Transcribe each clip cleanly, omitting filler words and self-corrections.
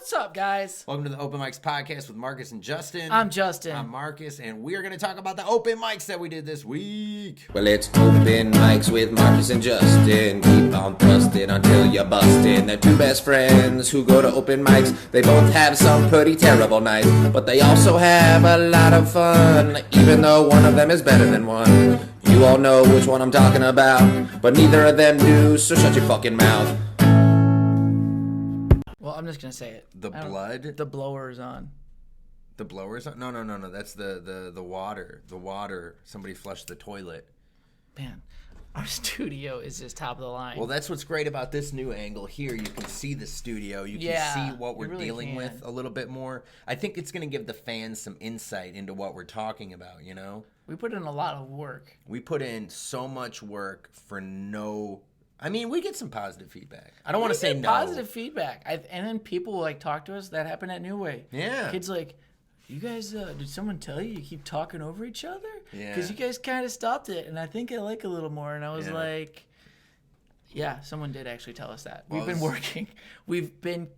What's up, guys? Welcome to the Open Mics Podcast with Markus and Justin. I'm Justin. I'm Markus, and we are going to talk about the open mics that we did this week. Well, it's Open Mics with Markus and Justin. Keep on thrusting until you're busting. They're two best friends who go to open mics. They both have some pretty terrible nights, but they also have a lot of fun, even though one of them is better than one. You all know which one I'm talking about, but neither of them do, so shut your fucking mouth. Well, I'm just going to say it. The blood? The blower's on. The blower's on? No. That's the water. The water. Somebody flushed the toilet. Man, our studio is just top of the line. Well, that's what's great about this new angle here. You can see the studio. You can see what we're really dealing with a little bit more. I think it's going to give the fans some insight into what we're talking about, you know? We put in a lot of work. We put in so much work for no... I mean, we get some positive feedback. I don't want to say no. Positive feedback. And then people will, talk to us. That happened at New Way. Yeah. Kids you guys, did someone tell you keep talking over each other? Yeah. Because you guys kind of stopped it, and I think I like a little more. And I was yeah, someone did actually tell us that. We've been working. We've been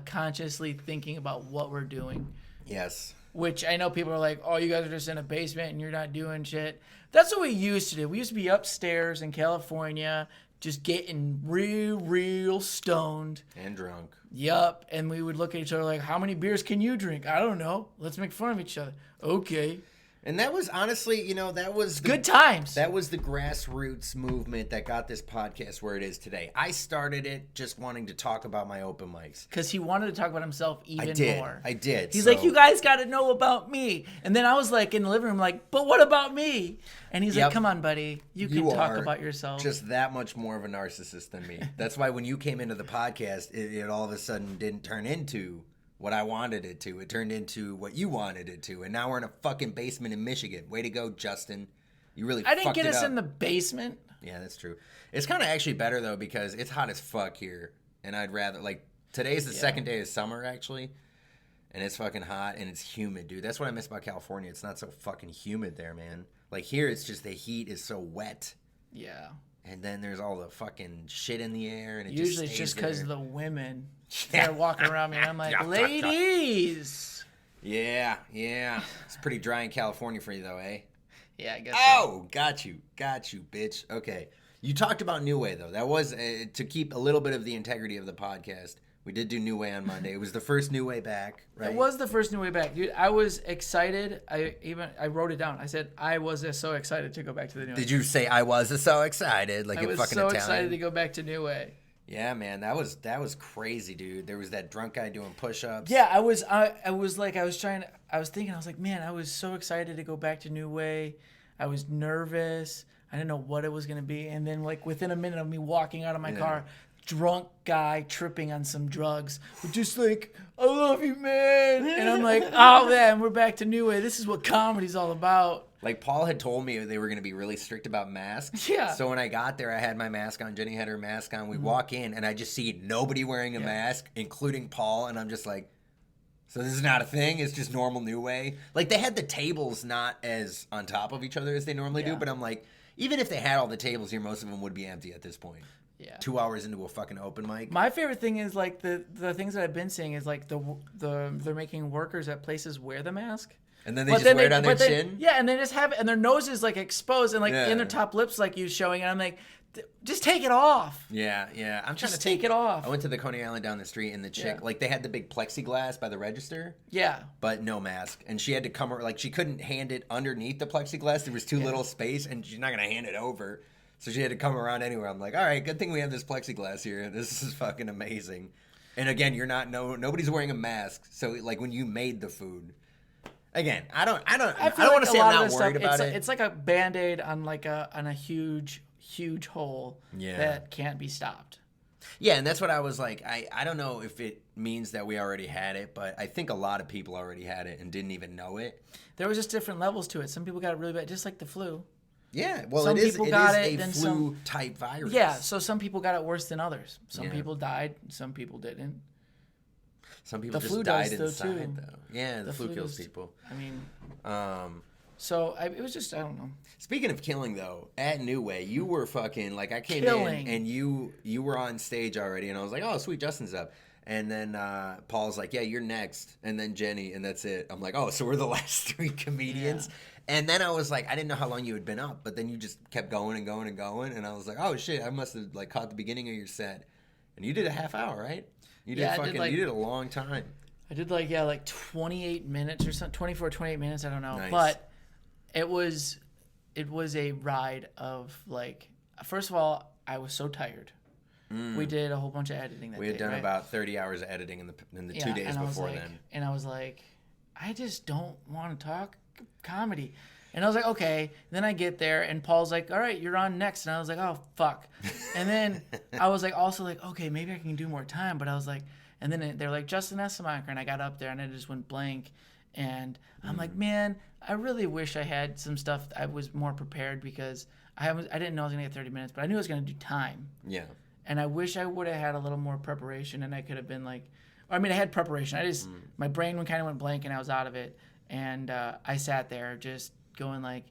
consciously thinking about what we're doing. Yes. Which I know people are like, oh, you guys are just in a basement and you're not doing shit. That's what we used to do. We used to be upstairs in California, just getting real stoned. And drunk. Yup. And we would look at each other like, how many beers can you drink? I don't know. Let's make fun of each other. Okay. And that was honestly, that was good times. That was the grassroots movement that got this podcast where it is today. I started it just wanting to talk about my open mics. Because he wanted to talk about himself even more. I did. He's like, you guys got to know about me. And then I was like in the living room like, but what about me? And he's like, come on, buddy. You can talk about yourself. Just that much more of a narcissist than me. That's why when you came into the podcast, it all of a sudden didn't turn into what I wanted it to. It turned into what you wanted it to. And now we're in a fucking basement in Michigan. Way to go, Justin. You really fucked it up. I didn't get us in the basement. Yeah, that's true. It's kind of actually better, though, because it's hot as fuck here. And I'd rather, today's the second day of summer, actually. And it's fucking hot and it's humid, dude. That's what I miss about California. It's not so fucking humid there, man. Here, it's just the heat is so wet. Yeah. And then there's all the fucking shit in the air. And usually it's just because of the women. They're walking around me and I'm like, ladies. Yeah. It's pretty dry in California for you, though, eh? Yeah, I guess so. Got you, bitch. Okay. You talked about New Way, though. That was to keep a little bit of the integrity of the podcast. We did do New Way on Monday. It was the first New Way back, right? It was the first New Way back. Dude, I was excited. I wrote it down. I said, I was so excited to go back to the New Way. Did you say I was so excited? Like you're fucking Italian? I was so excited to go back to New Way. Yeah, man, that was crazy, dude. There was that drunk guy doing push-ups. Yeah, I was thinking, man, I was so excited to go back to New Way. I was nervous. I didn't know what it was going to be. And then, within a minute of me walking out of my car, drunk guy tripping on some drugs. Just I love you, man. And I'm like, oh, man, we're back to New Way. This is what comedy's all about. Paul had told me they were going to be really strict about masks. Yeah. So when I got there, I had my mask on. Jenny had her mask on. We walk in, and I just see nobody wearing a mask, including Paul. And I'm just like, so this is not a thing? It's just normal New Way? They had the tables not as on top of each other as they normally do. But I'm like, even if they had all the tables here, most of them would be empty at this point. Yeah. 2 hours into a fucking open mic. My favorite thing is the things that I've been seeing is they're making workers at places wear the mask. And then they just wear it on their chin? Yeah, and they just have it, and their nose is exposed, and in their top lips you showing, and I'm like, just take it off. Yeah. I'm trying to take it off. I went to the Coney Island down the street, and the chick, they had the big plexiglass by the register. Yeah. But no mask. And she had to come, she couldn't hand it underneath the plexiglass. There was too little space, and she's not going to hand it over. So she had to come around anywhere. I'm like, all right, good thing we have this plexiglass here. This is fucking amazing. And again, nobody's wearing a mask. So when you made the food, again, I don't want to say I'm not worried about it. It's like a Band-Aid on a huge hole that can't be stopped. Yeah, and that's what I was like. I don't know if it means that we already had it, but I think a lot of people already had it and didn't even know it. There was just different levels to it. Some people got it really bad, just like the flu. Yeah, well, it is a flu-type virus. Yeah, so some people got it worse than others. Some people died, some people didn't. Some people just died inside, though. Yeah, the flu kills people. I mean, it was just, I don't know. Speaking of killing, though, at New Way, you were fucking, I came in and you were on stage already, and I was like, oh, sweet, Justin's up. And then Paul's like, yeah, you're next. And then Jenny, and that's it. I'm like, oh, so we're the last 3 comedians. Yeah. And then I was like, I didn't know how long you had been up, but then you just kept going and going and going. And I was like, oh, shit, I must have like caught the beginning of your set. And you did a half hour, right? You did you did a long time. I did like 28 minutes or something, 24, 28 minutes, I don't know. Nice. But it was a ride of like, first of all, I was so tired. We did a whole bunch of editing that day. We had done right? about 30 hours of editing in the 2 days before then. And I was like, I just don't want to talk comedy. And I was like, okay. Then I get there, and Paul's like, all right, you're on next. And I was like, oh, fuck. And then I was like, also like, okay, maybe I can do more time. But I was like, and then they're like, Justin Essemacher. And I got up there, and I just went blank. And I'm like, man, I really wish I had some stuff. I was more prepared because I didn't know I was going to get 30 minutes, but I knew I was going to do time. Yeah. And I wish I would have had a little more preparation, and I could have been like, I mean, I had preparation. I just, my brain kind of went blank, and I was out of it. And I sat there just going like,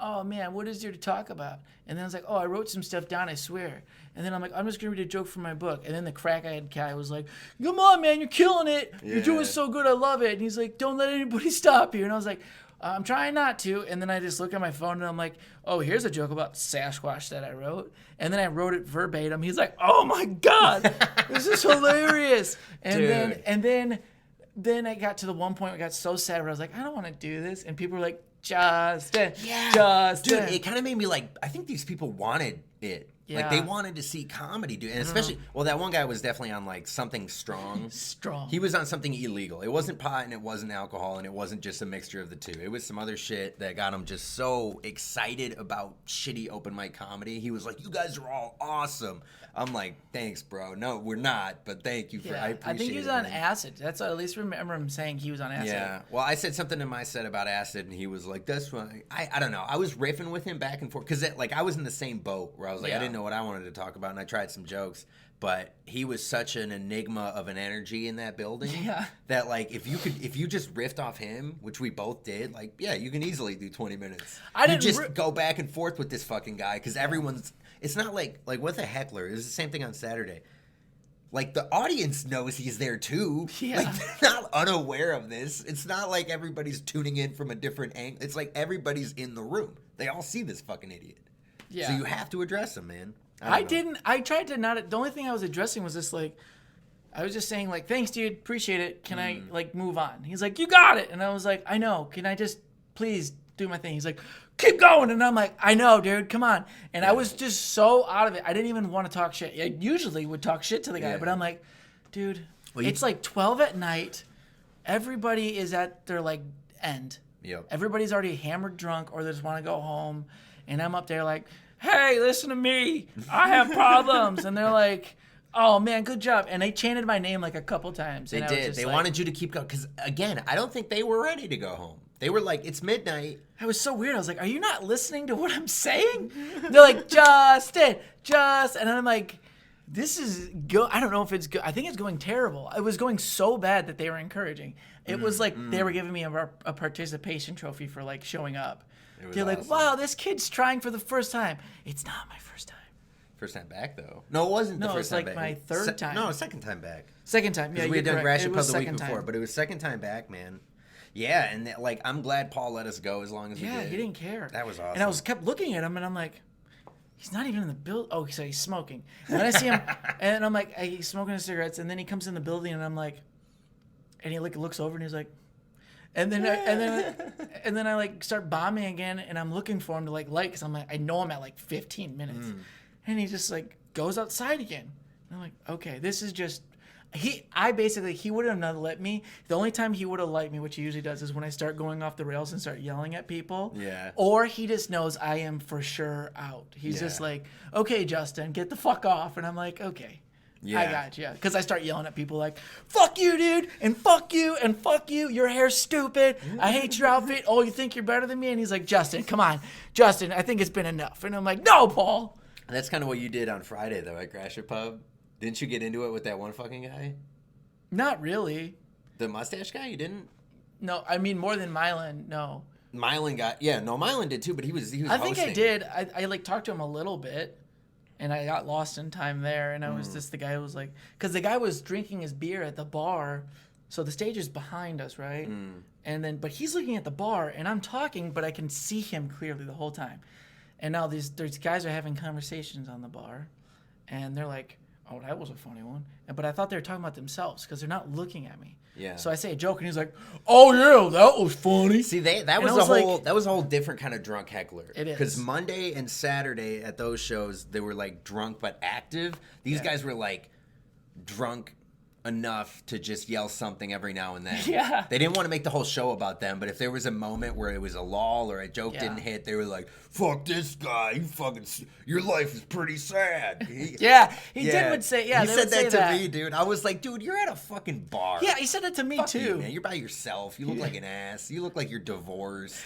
oh, man, what is there to talk about? And then I was like, oh, I wrote some stuff down, I swear. And then I'm like, I'm just going to read a joke from my book. And then the crackhead guy was like, come on, man, you're killing it. You're doing so good. I love it. And he's like, don't let anybody stop you. And I was like, I'm trying not to. And then I just look at my phone and I'm like, oh, here's a joke about Sasquatch that I wrote. And then I wrote it verbatim. He's like, oh my God, this is hilarious. And then I got to the one point where I got so sad where I was like, I don't want to do this. And people were like, Justin. Dude, it kind of made me like, I think these people wanted it. Yeah. Like, they wanted to see comedy, dude. And especially, well, that one guy was definitely on, like, something strong. He was on something illegal. It wasn't pot and it wasn't alcohol and it wasn't just a mixture of the two. It was some other shit that got him just so excited about shitty open mic comedy. He was like, you guys are all awesome. I'm like, thanks, bro. No, we're not, but thank you for, I appreciate it. I think he was on acid. That's what I at least remember him saying he was on acid. Yeah. Well, I said something in my set about acid, and he was like, that's why. I don't know. I was riffing with him back and forth, because like I was in the same boat where I was like, I didn't know what I wanted to talk about, and I tried some jokes, but he was such an enigma of an energy in that building that, like, if you just riffed off him, which we both did, like, yeah, you can easily do 20 minutes. You just go back and forth with this fucking guy, because everyone's, it's not like with a heckler, it's the same thing on Saturday. Like, the audience knows he's there too. Yeah. Like, they're not unaware of this. It's not like everybody's tuning in from a different angle. It's like everybody's in the room. They all see this fucking idiot. Yeah. So you have to address him, man. I tried to not. The only thing I was addressing was this, like, I was just saying, like, thanks, dude, appreciate it. Can I, like, move on? He's like, you got it. And I was like, I know. Can I just please do my thing? He's like, keep going. And I'm like, I know, dude, come on. And I was just so out of it. I didn't even want to talk shit. I usually would talk shit to the guy, but I'm like, dude, it's like 12 at night. Everybody is at their, like, end. Yep. Everybody's already hammered drunk, or they just want to go home. And I'm up there like, hey, listen to me. I have problems. And they're like, oh, man, good job. And they chanted my name like a couple times. They did. They wanted you to keep going. Because, again, I don't think they were ready to go home. They were like, it's midnight. It was so weird. I was like, are you not listening to what I'm saying? They're like, Justin. And I'm like, this is good. I don't know if it's good. I think it's going terrible. It was going so bad that they were encouraging. It was like they were giving me a participation trophy for, like, showing up. They're like, wow, this kid's trying for the first time. It's not my first time. First time back, though. No, it wasn't the first time back. No, it was like my third time. No, second time back. Second time, yeah. We had done Gratiot Pub the week before, but it was second time back, man. Yeah, and like, I'm glad Paul let us go as long as we did. Yeah, he didn't care. That was awesome. And I kept looking at him, and I'm like, he's not even in the building. Oh, so he's smoking. And then I see him, and I'm like, he's smoking his cigarettes, and then he comes in the building, and I'm like, and he like looks over, and he's like, and then I like start bombing again, and I'm looking for him to like light, because I'm like, I know I'm at like 15 minutes, and he just like goes outside again. And I'm like, okay, this is just. He would have not let me. The only time he would have liked me, which he usually does, is when I start going off the rails and start yelling at people. Yeah. Or he just knows I am for sure out. He's just like, okay, Justin, get the fuck off. And I'm like, okay. Yeah. I got you. Because I start yelling at people like, fuck you, dude, and fuck you, and fuck you. Your hair's stupid. I hate your outfit. Oh, you think you're better than me? And he's like, Justin, come on. Justin, I think it's been enough. And I'm like, no, Paul. And that's kind of what you did on Friday, though, at Gratiot Pub. Didn't you get into it with that one fucking guy? Not really. The mustache guy? You didn't? No, I mean more than Mylan. No. Mylan got Mylan did too, but he was. I think I did. I like talked to him a little bit. And I got lost in time there, and I was just the guy who was like, because the guy was drinking his beer at the bar, so the stage is behind us, right? And then, but he's looking at the bar, and I'm talking, but I can see him clearly the whole time. And now there's guys are having conversations on the bar, and they're like, "Oh, that was a funny one," but I thought they were talking about themselves because they're not looking at me. Yeah. So I say a joke, and he's like, "Oh yeah, that was funny." See, that was that was a whole different kind of drunk heckler. It is. Because Monday and Saturday at those shows, they were like drunk but active. These guys were like drunk enough to just yell something every now and then. Yeah. They didn't want to make the whole show about them, but if there was a moment where it was a lull or a joke didn't hit, they were like, "Fuck this guy, your life is pretty sad." He would say, he said that to me, dude. I was like, dude, you're at a fucking bar. Yeah, he said it to me Fuck too. you, man. You're by yourself. You look like an ass. You look like you're divorced.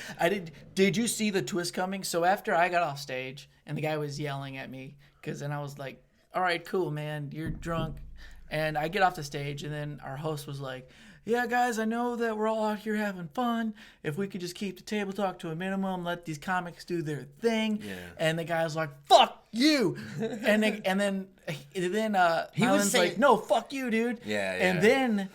Did you see the twist coming? So after I got off stage and the guy was yelling at me, because then I was like, "All right, cool, man. You're drunk." And I get off the stage, and then our host was like, "Yeah, guys, I know that we're all out here having fun. If we could just keep the table talk to a minimum, let these comics do their thing." Yeah. And the guy was like, "Fuck you!" and then Mylan's like, "No, fuck you, dude." Yeah. And then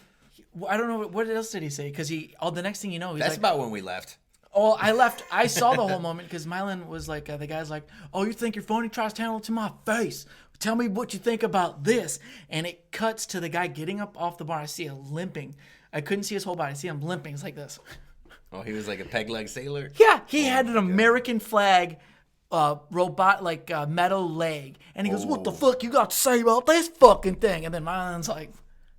I don't know what else did he say, because the next thing you know, he's that's like, about when we left. Oh, I left. I saw the whole moment because Mylan was like, the guy's like, "Oh, you think you're funny? Try to tell it to my face. Tell me what you think about this." And it cuts to the guy getting up off the bar. I see him limping. I couldn't see his whole body. I see him limping. It's like this. Oh, he was like a peg leg sailor? Yeah, he had an American flag metal leg. And he goes, "What the fuck you got to say about this fucking thing?" And then Mylan's like,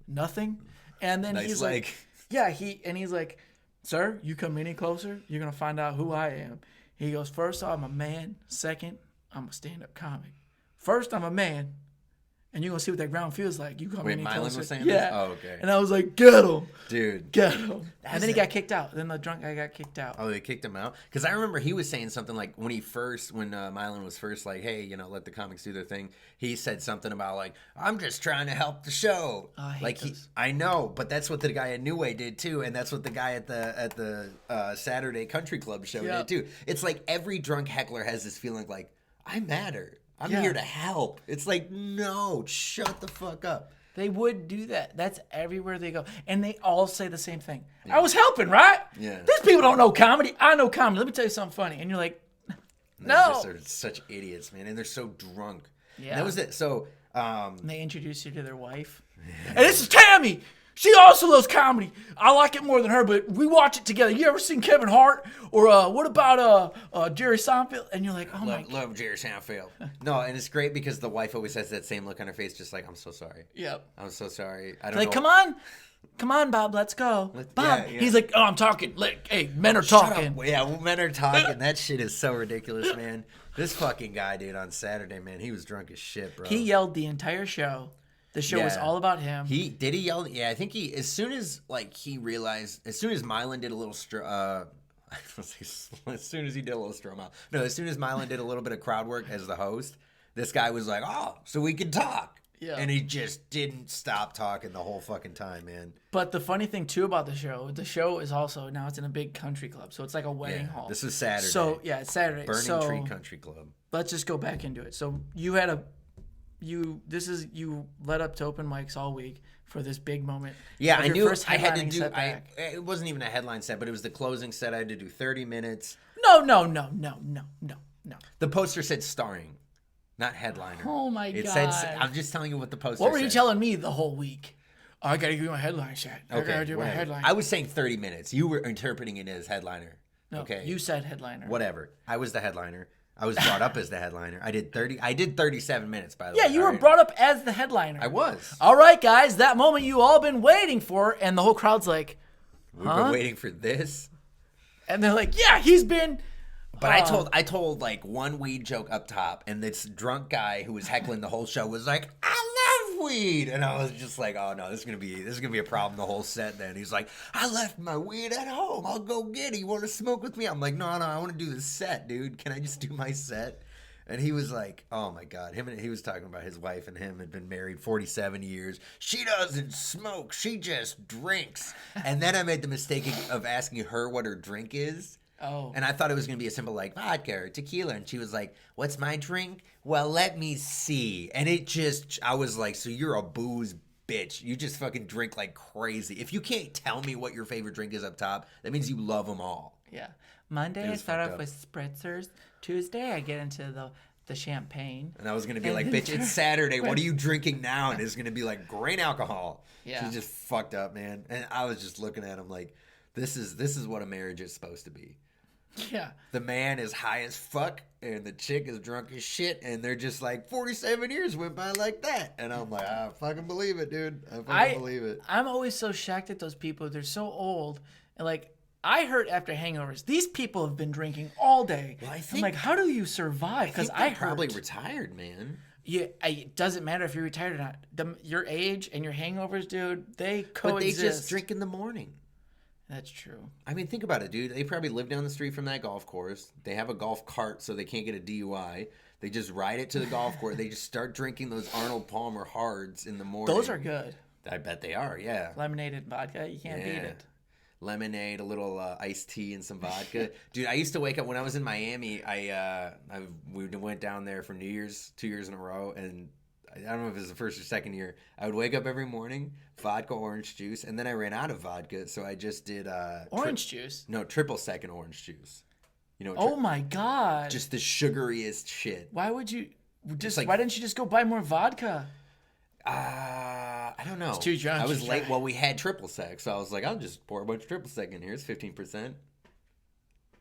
"Nothing." And then he's like, he's like, "Sir, you come any closer, you're going to find out who I am." He goes, "First, I'm a man. Second, I'm a stand-up comic. First, I'm a man, and you're going to see what that ground feels like. You come any Mylan closer." was saying yeah. this? Oh, okay. And I was like, "Get him. Dude. Get him." And then he got kicked out. Then the drunk guy got kicked out. Oh, they kicked him out? Because I remember he was saying something like, when Mylan was first like, "Hey, let the comics do their thing," he said something about like, "I'm just trying to help the show." I hate those. I know, but that's what the guy at New Way did too, and that's what the guy at the Saturday Country Club show did too. It's like every drunk heckler has this feeling like, I matter. I'm here to help. It's like, no, shut the fuck up. They would do that. That's everywhere they go. And they all say the same thing. "I was helping, right? Yeah. These people don't know comedy. I know comedy. Let me tell you something funny." And you're like, "No." They're such idiots, man. And they're so drunk. Yeah. And that was it. So, and they introduce you to their wife. "And this is Tammy. She also loves comedy. I like it more than her, but we watch it together. You ever seen Kevin Hart? Or what about Jerry Seinfeld?" And you're like, "Oh my God." Love Jerry Seinfeld. No, and it's great because the wife always has that same look on her face, just like, "I'm so sorry. Yep. I'm so sorry. I don't Like, know." come on, Bob, let's go. Bob. yeah. He's like, "Oh, I'm talking. Like, hey, men are Shut talking." up. Yeah, well, men are talking. That shit is so ridiculous, man. This fucking guy, dude, on Saturday, man, he was drunk as shit, bro. He yelled the entire show. The show was all about him. He yell? Yeah, I think as soon as Mylan did a little as soon as he did a little strum out. No, as soon as Mylan did a little bit of crowd work as the host, this guy was like, "Oh, so we can talk." Yeah. And he just didn't stop talking the whole fucking time, man. But the funny thing too about the show is also now it's in a big country club, so it's like a wedding hall. This is Saturday. So yeah, it's Saturday. Burning Tree Country Club. Let's just go back into it. So you led up to open mics all week for this big moment. Yeah, I knew I had to headlining do. setback. It wasn't even a headline set, but it was the closing set. I had to do 30 minutes. No. The poster said starring, not headliner. Oh my It God. said. I'm just telling you what the poster said. What were you telling me the whole week? "Oh, I gotta do my headline set. I gotta do my whatever. headline." I was saying 30 minutes. You were interpreting it as headliner. No, okay. you said headliner. Whatever. I was the headliner. I was brought up as the headliner. I did 37 minutes, by the way. Yeah, you were brought up as the headliner. I was. All right, guys, that moment you all been waiting for, and the whole crowd's like, We've been waiting for this. and they're like, "Yeah, he's been." But I told like one weed joke up top, and this drunk guy who was heckling the whole show was like, "I love weed," and I was just like, "Oh no, this is gonna be a problem the whole set." Then he's like, "I left my weed at home. I'll go get it. You want to smoke with me?" I'm like, "No, I want to do the set, dude. Can I just do my set?" And he was like, "Oh my God." He was talking about his wife and him had been married 47 years. "She doesn't smoke. She just drinks." And then I made the mistake of asking her what her drink is. Oh. And I thought it was going to be a simple like vodka or tequila. And she was like, what's my drink? Well, let me see. And I was like, so you're a booze bitch. You just fucking drink like crazy. If you can't tell me what your favorite drink is up top, that means you love them all. Yeah. Monday I start off with spritzers. Tuesday I get into the champagne. And I was going to be like, bitch, it's Saturday. What are you drinking now? And it's going to be like grain alcohol. Yeah. She's just fucked up, man. And I was just looking at him like, this is what a marriage is supposed to be. Yeah. The man is high as fuck and the chick is drunk as shit. And they're just like, 47 years went by like that. And I'm like, I fucking believe it, dude. I believe it. I'm always so shocked at those people. They're so old. And like, I heard after hangovers, these people have been drinking all day. Well, I'm like, how do you survive? Because I heard probably retired, man. Yeah, it doesn't matter if you're retired or not. Your age and your hangovers, dude, they coexist. But they just drink in the morning. That's true. I mean, think about it, dude. They probably live down the street from that golf course. They have a golf cart so they can't get a DUI. They just ride it to the golf course. They just start drinking those Arnold Palmer Hards in the morning. Those are good. I bet they are, yeah. Lemonade and vodka, you can't beat it. Lemonade, a little iced tea, and some vodka. Dude, I used to wake up when I was in Miami. We went down there for New Year's 2 years in a row, and I don't know if it was the first or second year. I would wake up every morning, vodka, orange juice, and then I ran out of vodka, so I just did orange juice. No, triple second orange juice. You know? Oh my god! Just the sugariest shit. Why would you? Why didn't you just go buy more vodka? I don't know. It's too drunk. I was late. Well, we had triple sec, so I was like, I'll just pour a bunch of triple sec in here. It's 15%.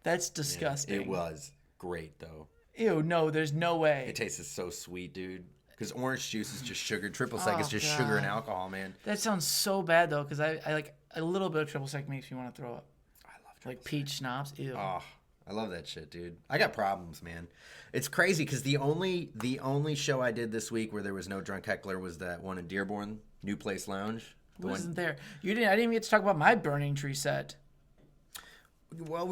That's disgusting. It was great though. Ew, no, there's no way. It tasted so sweet, dude. Because orange juice is just sugar. Triple sec is just sugar and alcohol, man. That sounds so bad though, because I like a little bit of triple sec makes me want to throw up. I love triple like peach schnapps. Ew. Oh, I love that shit, dude. I got problems, man. It's crazy because the only show I did this week where there was no drunk heckler was that one in Dearborn, New Place Lounge. Wasn't there? I didn't even get to talk about my burning tree set. Well,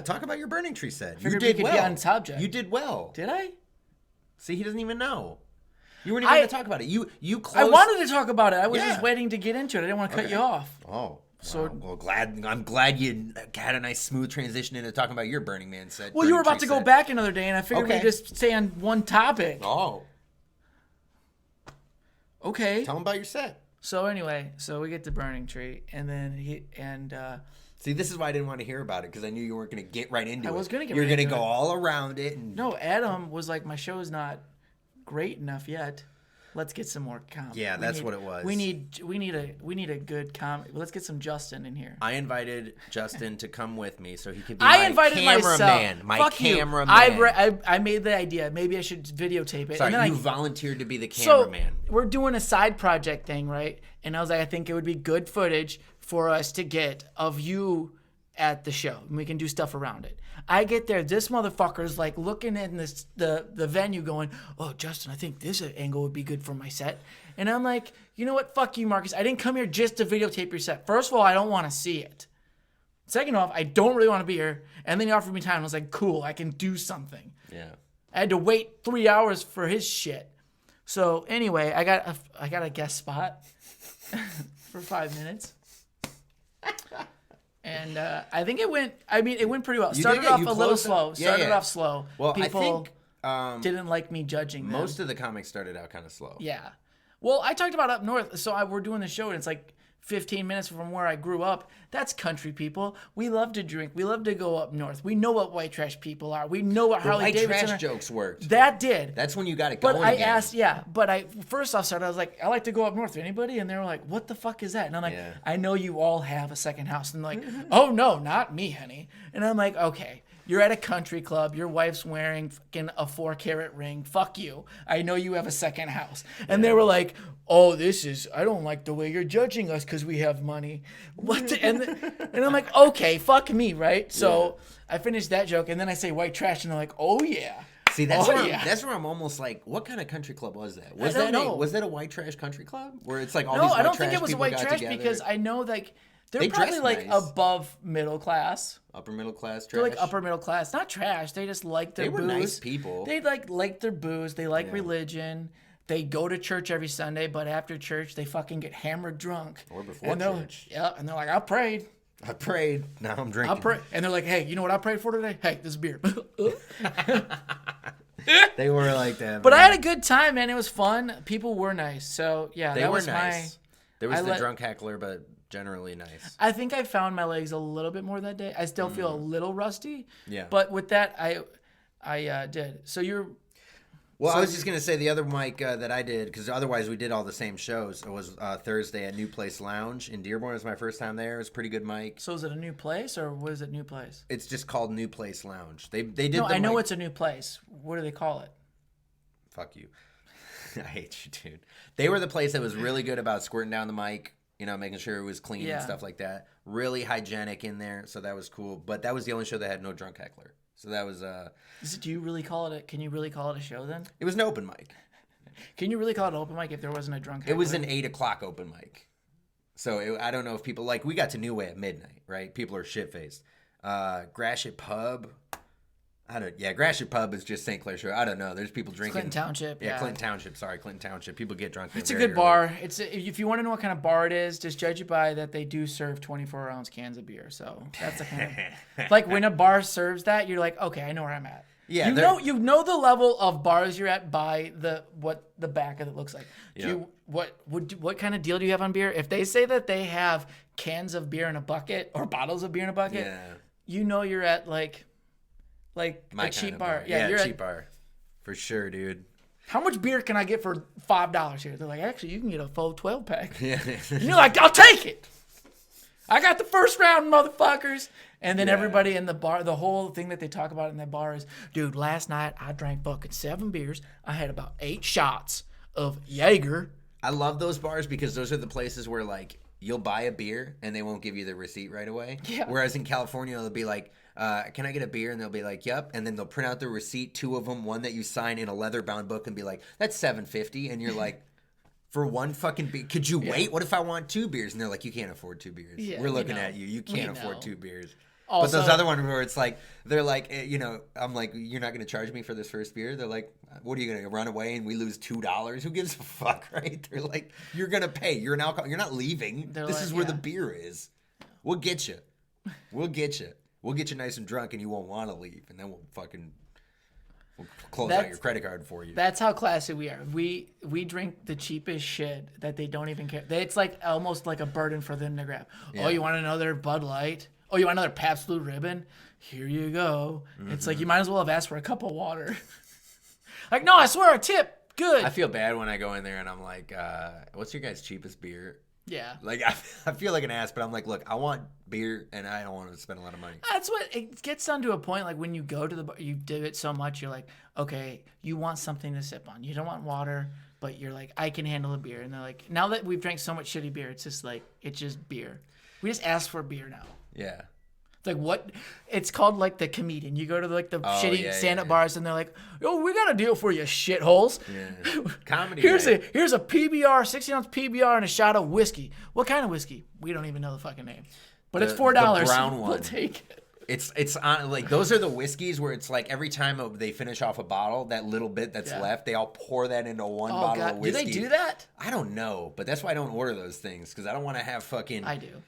talk about your burning tree set. You did well. Be on subject. You did well. Did I? See, he doesn't even know. You weren't even going to talk about it. You closed. I wanted to talk about it. I was just waiting to get into it. I didn't want to cut you off. Oh. So well, I'm glad you had a nice smooth transition into talking about your Burning Man set. Well, you were about to go back another day, and I figured we'd just stay on one topic. Oh. Okay. Tell him about your set. So anyway, we get to Burning Tree, and then see, this is why I didn't want to hear about it, because I knew you weren't going to get right into it. I was going to get You're right into it. You're going to go all around it. And... No, Adam was like, my show is not great enough yet. Let's get some more comedy. Yeah, that's what it was. We need a good comedy. Let's get some Justin in here. I invited Justin to come with me so he could be I invited cameraman. Myself. My Fuck cameraman. I made the idea. Maybe I should videotape it. Sorry, and then you volunteered to be the cameraman. So we're doing a side project thing, right? And I was like, I think it would be good footage for us to get of you at the show, and we can do stuff around it. I get there, this motherfucker's like looking in the venue going, oh, Justin, I think this angle would be good for my set. And I'm like, you know what? Fuck you, Marcus. I didn't come here just to videotape your set. First of all, I don't want to see it. Second off, I don't really want to be here. And then he offered me time. I was like, cool, I can do something. Yeah. I had to wait 3 hours for his shit. So anyway, I got a guest spot for 5 minutes. And I think it went pretty well. Started off a little slow. Started off slow. Well, people I think didn't like me judging them. Most of the comics started out kind of slow. Yeah. Well, I talked about up north. So we're doing the show, and it's like 15 minutes from where I grew up. That's country people. We love to drink. We love to go up north. We know what white trash people are. We know what Harley Davidson white trash jokes worked. That did. That's when you got it going. But I asked, But I first off started. I was like, I like to go up north. Anybody? And they were like, what the fuck is that? And I'm like, I know you all have a second house. And they're like, oh no, not me, honey. And I'm like, okay. You're at a country club. Your wife's wearing fucking a 4-carat ring. Fuck you. I know you have a second house. And they were like, oh, I don't like the way you're judging us because we have money. What? And I'm like, okay, fuck me, right? So I finished that joke, and then I say white trash, and they're like, oh, yeah. See, that's where I'm almost like, what kind of country club was that? Was that a white trash country club? Where it's like all these white trash people got together? No, I don't think it was a white trash because I know like they're probably like above middle class. Upper middle class trash? They're like upper middle class. Not trash. They just like their booze. They were nice people. They like their booze. They like religion. They go to church every Sunday, but after church, they fucking get hammered drunk. Or before church. Yeah, and they're like, I prayed. I prayed. Now I'm drinking. I pray, and they're like, "Hey, you know what I prayed for today? Hey, this is beer." They were like that. But man. I had a good time, man. It was fun. People were nice. So yeah, They that were was nice. There was I the let- drunk heckler, but generally nice. I think I found my legs a little bit more that day. I still feel a little rusty. Yeah. But with that, I did. So you're. Well, So I was just going to say the other mic that I did, because otherwise we did all the same shows. It was Thursday at New Place Lounge in Dearborn. It was my first time there. It was a pretty good mic. So is it a new place or was it new place? It's just called New Place Lounge. They did. No, the I know mic- it's a new place. What do they call it? Fuck you. I hate you, dude. They were the place that was really good about squirting down the mic, making sure it was clean Yeah. and stuff like that. Really hygienic in there, so that was cool. But that was the only show that had no drunk heckler. So that was Do you really call it? Can you really call it a show then? it was an open mic. Can you really call it an open mic if there wasn't a drunk? It was heckler? an 8:00 open mic. So I don't know if people we got to New Way at midnight, right? People are shit faced. Gratiot Pub. Gratiot Pub is just St. Clair show. I don't know. There's people drinking. Clinton Township. Yeah, Clinton Township. Sorry, Clinton Township. People get drunk there. It's a very good early. bar. If you want to know what kind of bar it is, just judge it by that they do serve 24-ounce cans of beer. So that's the kind of like when a bar serves that, you're like, okay, I know where I'm at. Yeah, you know the level of bars you're at by what the back of it looks like. Yeah. What kind of deal do you have on beer? If they say that they have cans of beer in a bucket or bottles of beer in a bucket, Yeah. you know you're at like My a cheap kind of bar. Yeah, you're cheap at, bar. For sure, dude. how much beer can I get for $5 here? They're like, actually, you can get a full 12 pack. Yeah. And you're like, I'll take it. I got the first round, motherfuckers. And then Yeah. everybody in the bar, the whole thing that they talk about in that bar is, dude, last night I drank fucking 7 beers. I had about 8 shots of Jaeger. I love those bars because those are the places where you'll buy a beer and they won't give you the receipt right away. Yeah. Whereas in California, they'll be like, can I get a beer? And they'll be like, yep. And then they'll print out the receipt, 2 of them, one that you sign in a leather bound book and be like, that's $7.50. And you're like, for one fucking beer, could you wait? What if I want 2 beers? And they're like, you can't afford 2 beers. Yeah, We're we looking know. at you. You We can't afford know. 2 beers. Also, But those other ones where it's like, they're like, I'm like, you're not going to charge me for this first beer? They're like, what are you going to run away and we lose $2? Who gives a fuck, right? They're like, you're going to pay. You're an alcohol. You're not leaving. They're This like, is where yeah. the beer is. We'll get you. We'll get you. We'll get you nice and drunk and you won't want to leave. And then we'll close out That's- your credit card for you. that's how classy we are. We drink the cheapest shit that they don't even care. It's like almost like a burden for them to grab. Yeah. Oh, you want another Bud Light? Oh, you want another Pabst Blue Ribbon? Here you go. It's like you might as well have asked for a cup of water. Like, no, I swear, a tip. Good. I feel bad when I go in there and I'm like, what's your guys' cheapest beer? Yeah. Like, I feel like an ass, but I'm like, look, I want beer and I don't want to spend a lot of money. That's what it gets down to a point. Like when you go to the bar, you do it so much, you're like, okay, you want something to sip on. You don't want water, but you're like, I can handle a beer. And they're like, now that we've drank so much shitty beer, it's just like, it's just beer. We just ask for beer now. Yeah. It's like what? It's called like the comedian. You go to like the shitty yeah, stand-up yeah. bars, and they're like, "Oh, we got a deal for you, shitholes. Yeah. Comedy Here's night. here's a PBR, 60-ounce PBR, and a shot of whiskey. What kind of whiskey? We don't even know the fucking name, but it's The $4. brown We'll one. take it. It's on like those are the whiskeys where it's like every time they finish off a bottle, that little bit that's Yeah. left, they all pour that into one Oh bottle God, of do whiskey. they do that? I don't know, but that's why I don't order those things because I don't want to have fucking I do.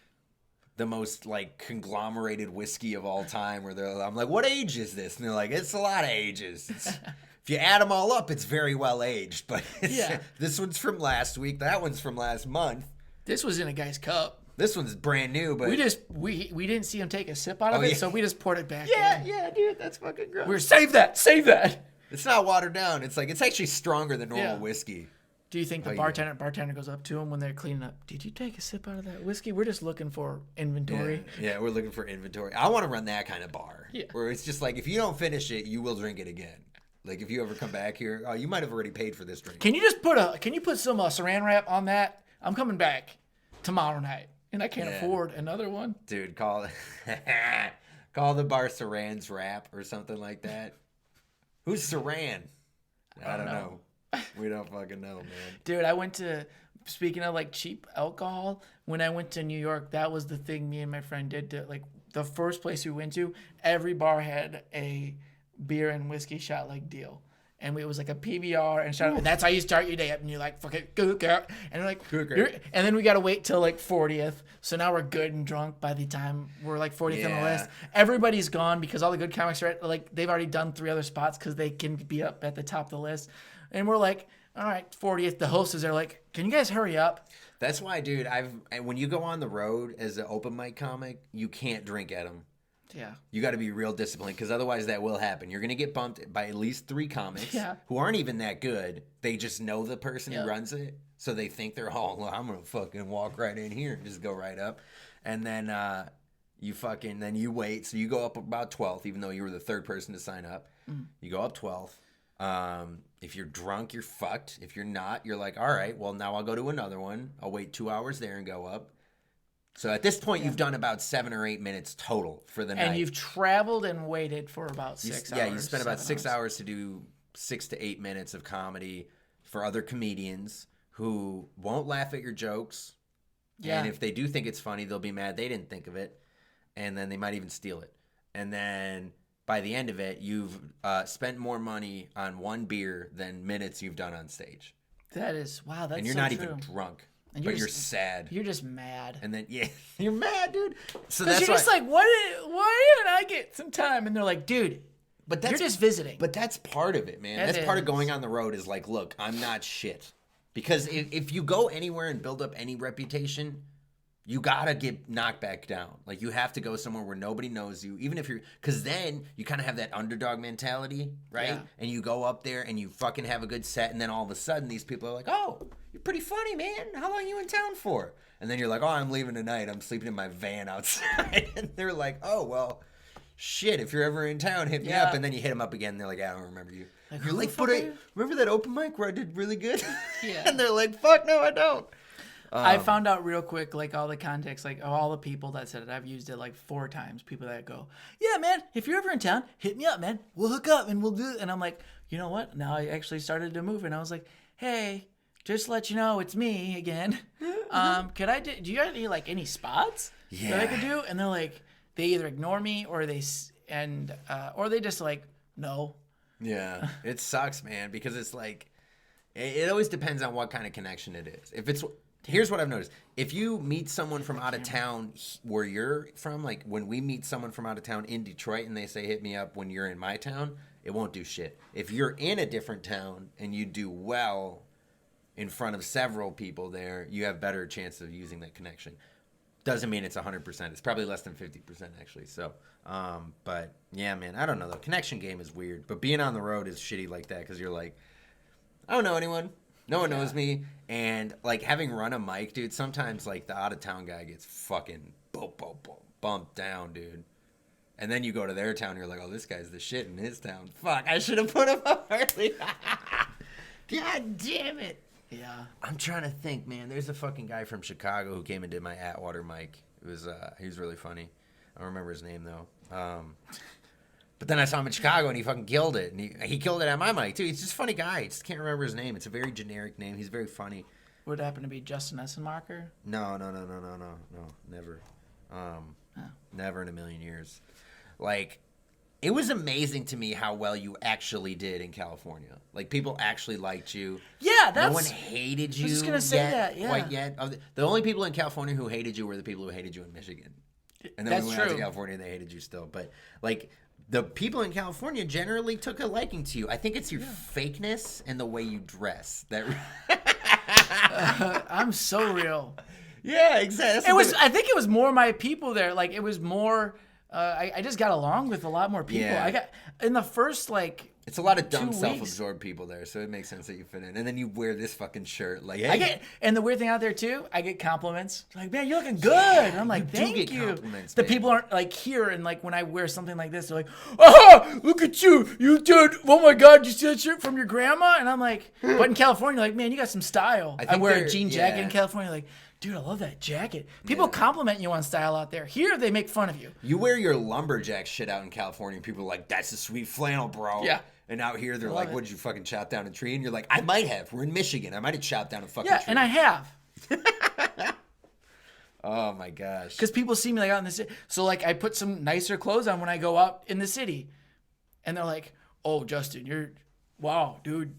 the most like conglomerated whiskey of all time. Where I'm like, what age is this? And they're like, it's a lot of ages. If you add them all up, it's very well aged. But Yeah. this one's from last week. That one's from last month. This was in a guy's cup. This one's brand new. But We didn't see him take a sip out of Oh, it, yeah. so we just poured it back. yeah, in. yeah, dude, that's fucking gross. We're save that. It's not watered down. It's like it's actually stronger than normal Yeah. whiskey. Do you think the you bartender goes up to him when they're cleaning up? Did you take a sip out of that whiskey? We're just looking for inventory. Yeah, we're looking for inventory. I want to run that kind of bar. Yeah. Where it's just like, if you don't finish it, you will drink it again. Like, if you ever come back here, oh, you might have already paid for this drink. Can you just put some saran wrap on that? I'm coming back tomorrow night, and I can't Yeah. afford another one. Dude, call the bar Saran's Wrap or something like that. Who's Saran? I don't know. We don't fucking know, man. Dude, speaking of like cheap alcohol, when I went to New York, that was the thing me and my friend did. Like the first place we went to, every bar had a beer and whiskey shot like deal. And it was like a PBR and that's how you start your day up. And you're like, fuck it, go, go. And like, and then we got to wait till like 40th. So now we're good and drunk by the time we're like 40th on the list. Everybody's gone because all the good comics are like, they've already done 3 other spots because they can be up at the top of the list. And we're like, all right, 40th. The hostess are like, can you guys hurry up? That's why, dude, when you go on the road as an open mic comic, you can't drink at them. Yeah. You got to be real disciplined because otherwise that will happen. You're going to get bumped by at least 3 comics who aren't even that good. They just know the person who runs it. So they think they're all, well, I'm going to fucking walk right in here and just go right up. And then then you wait. So you go up about 12th, even though you were the 3rd person to sign up. You go up 12th. If you're drunk, you're fucked. If you're not, you're like, all right, well, now I'll go to another one. I'll wait 2 hours there and go up. So at this point, you've done about 7 or 8 minutes total for the night. And you've traveled and waited for about 6 hours. Yeah, you spent about 6 hours to do 6 to 8 minutes of comedy for other comedians who won't laugh at your jokes. Yeah. And if they do think it's funny, they'll be mad they didn't think of it. And then they might even steal it. And then by the end of it, you've spent more money on 1 beer than minutes you've done on stage. That is, wow, that's so true. And you're not even drunk. But you're sad. You're just mad. And then, you're mad, dude. So that's you're just like, why didn't I get some time? And they're like, dude, but you're just visiting. But that's part of it, man. That's part of going on the road is like, look, I'm not shit. Because if you go anywhere and build up any reputation, you got to get knocked back down. Like, you have to go somewhere where nobody knows you, even if you're, because then you kind of have that underdog mentality, right? Yeah. And you go up there and you fucking have a good set, and then all of a sudden these people are like, oh, you're pretty funny, man. How long are you in town for? And then you're like, oh, I'm leaving tonight. I'm sleeping in my van outside. And they're like, oh, well, shit, if you're ever in town, hit me up. And then you hit them up again, and they're like, I don't remember you. Like, you're like, but remember that open mic where I did really good? Yeah. And they're like, fuck, no, I don't. I found out real quick, like, all the context, like, all the people that said it. I've used it, like, 4 times. People that go, yeah, man, if you're ever in town, hit me up, man. We'll hook up, and we'll do it. And I'm like, you know what? Now I actually started to move, and I was like, hey, just to let you know, it's me again. Do you got any spots that I could do? And they're like, they either ignore me, or they just, like, no. Yeah, it sucks, man, because it's like, it always depends on what kind of connection it is. Here's what I've noticed. If you meet someone from out of town where you're from, like when we meet someone from out of town in Detroit and they say, hit me up when you're in my town, it won't do shit. If you're in a different town and you do well in front of several people there, you have better chance of using that connection. Doesn't mean it's 100%. It's probably less than 50% actually. So, but yeah, man, I don't know. The connection game is weird, but being on the road is shitty like that because you're like, I don't know anyone. No one knows me. And, like, having run a mic, dude, sometimes, like, the out-of-town guy gets fucking bumped down, dude. And then you go to their town, and you're like, oh, this guy's the shit in his town. Fuck, I should have put him up early. God damn it. Yeah. I'm trying to think, man. There's a fucking guy from Chicago who came and did my Atwater mic. He was really funny. I don't remember his name, though. But then I saw him in Chicago, and he fucking killed it. And he killed it at my mic, too. He's just a funny guy. I just can't remember his name. It's a very generic name. He's very funny. Would it happen to be Justin Essenmacher? No, never. Never in a million years. Like, it was amazing to me how well you actually did in California. Like, people actually liked you. Yeah, that's... No one hated you. I was just going to say that, yeah. Quite yet. The only people in California who hated you were the people who hated you in Michigan. And then we went out to California, and they hated you still. But, like... The people in California generally took a liking to you. I think it's your fakeness and the way you dress. I'm so real. Yeah, exactly. I think it was more my people there. Like, it was more. I just got along with a lot more people. Yeah. I got in the first It's a lot of dumb, self-absorbed people there, so it makes sense that you fit in. And then you wear this fucking shirt, like, hey. And the weird thing out there too, I get compliments. Like, man, you're looking good. And I'm like, thank you. The people aren't like here, and like when I wear something like this, they're like, oh, look at you, you dude. Oh my God, you see that shirt from your grandma? And I'm like, but in California, like, man, you got some style. I wear a jean jacket in California, like. Dude, I love that jacket. People compliment you on style out there. Here, they make fun of you. You wear your lumberjack shit out in California, and people are like, that's a sweet flannel, bro. Yeah. And out here, they're like, what, did you fucking chop down a tree? And you're like, I might have. We're in Michigan. I might have chopped down a fucking tree. Yeah, and I have. Oh, my gosh. Because people see me like out in the city. So, like, I put some nicer clothes on when I go out in the city. And they're like, oh, Justin, wow, dude,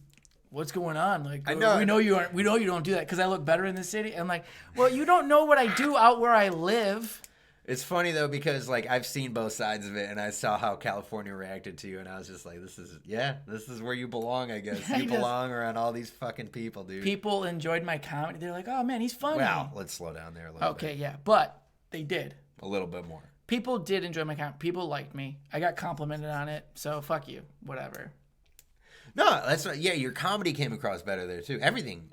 what's going on? Like, I know. we know you aren't. We know you don't do that because I look better in the city. I'm like, well, you don't know what I do out where I live. It's funny though because like I've seen both sides of it, and I saw how California reacted to you, and I was just like, this is where you belong, I guess. You belong around all these fucking people, dude. People enjoyed my comedy. They're like, oh man, he's funny. Well, let's slow down there a little bit. Okay, yeah, but they did. A little bit more. People did enjoy my comedy. People liked me. I got complimented on it, so fuck you. Whatever. No, that's right. Yeah, your comedy came across better there too. Everything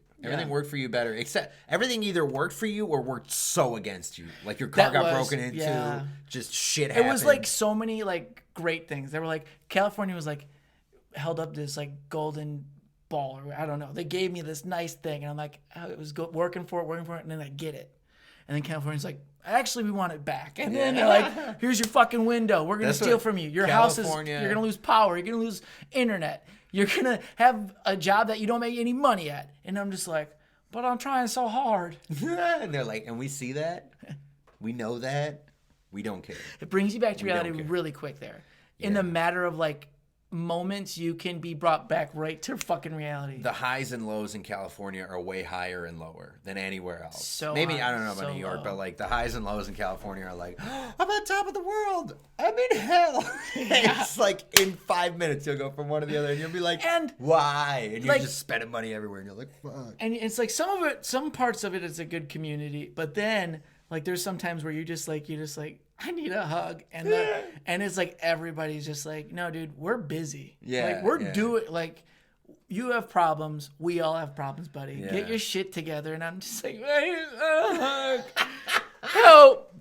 worked for you better, except everything either worked for you or worked so against you. Like your car got broken into, just shit happened. It was like so many like great things. They were like California was like held up this like golden ball or I don't know. They gave me this nice thing and I'm like it was working for it, and then I get it. And then California's like, actually, we want it back. And then they're like, here's your fucking window. We're going to steal from you. Your house is, you're going to lose power. You're going to lose internet. You're going to have a job that you don't make any money at. And I'm just like, but I'm trying so hard. And they're like, and we see that. We know that. We don't care. It brings you back to reality really quick there. In the matter of like moments, you can be brought back right to fucking reality. The highs and lows in California are way higher and lower than anywhere else. So maybe I don't know about New York, but like the highs and lows in California are like, oh, I'm on top of the world. I'm in hell. It's like in 5 minutes you'll go from one to the other, and you'll be like, and why? And you're like, just spending money everywhere, and you're like, fuck. And it's like some parts of it is a good community, but then like there's some times where you're just like I need a hug, and it's like everybody's just like, no, dude, we're busy. Yeah, like we're doing like you have problems, we all have problems, buddy. Yeah. Get your shit together, and I'm just like, I need a hug. Help.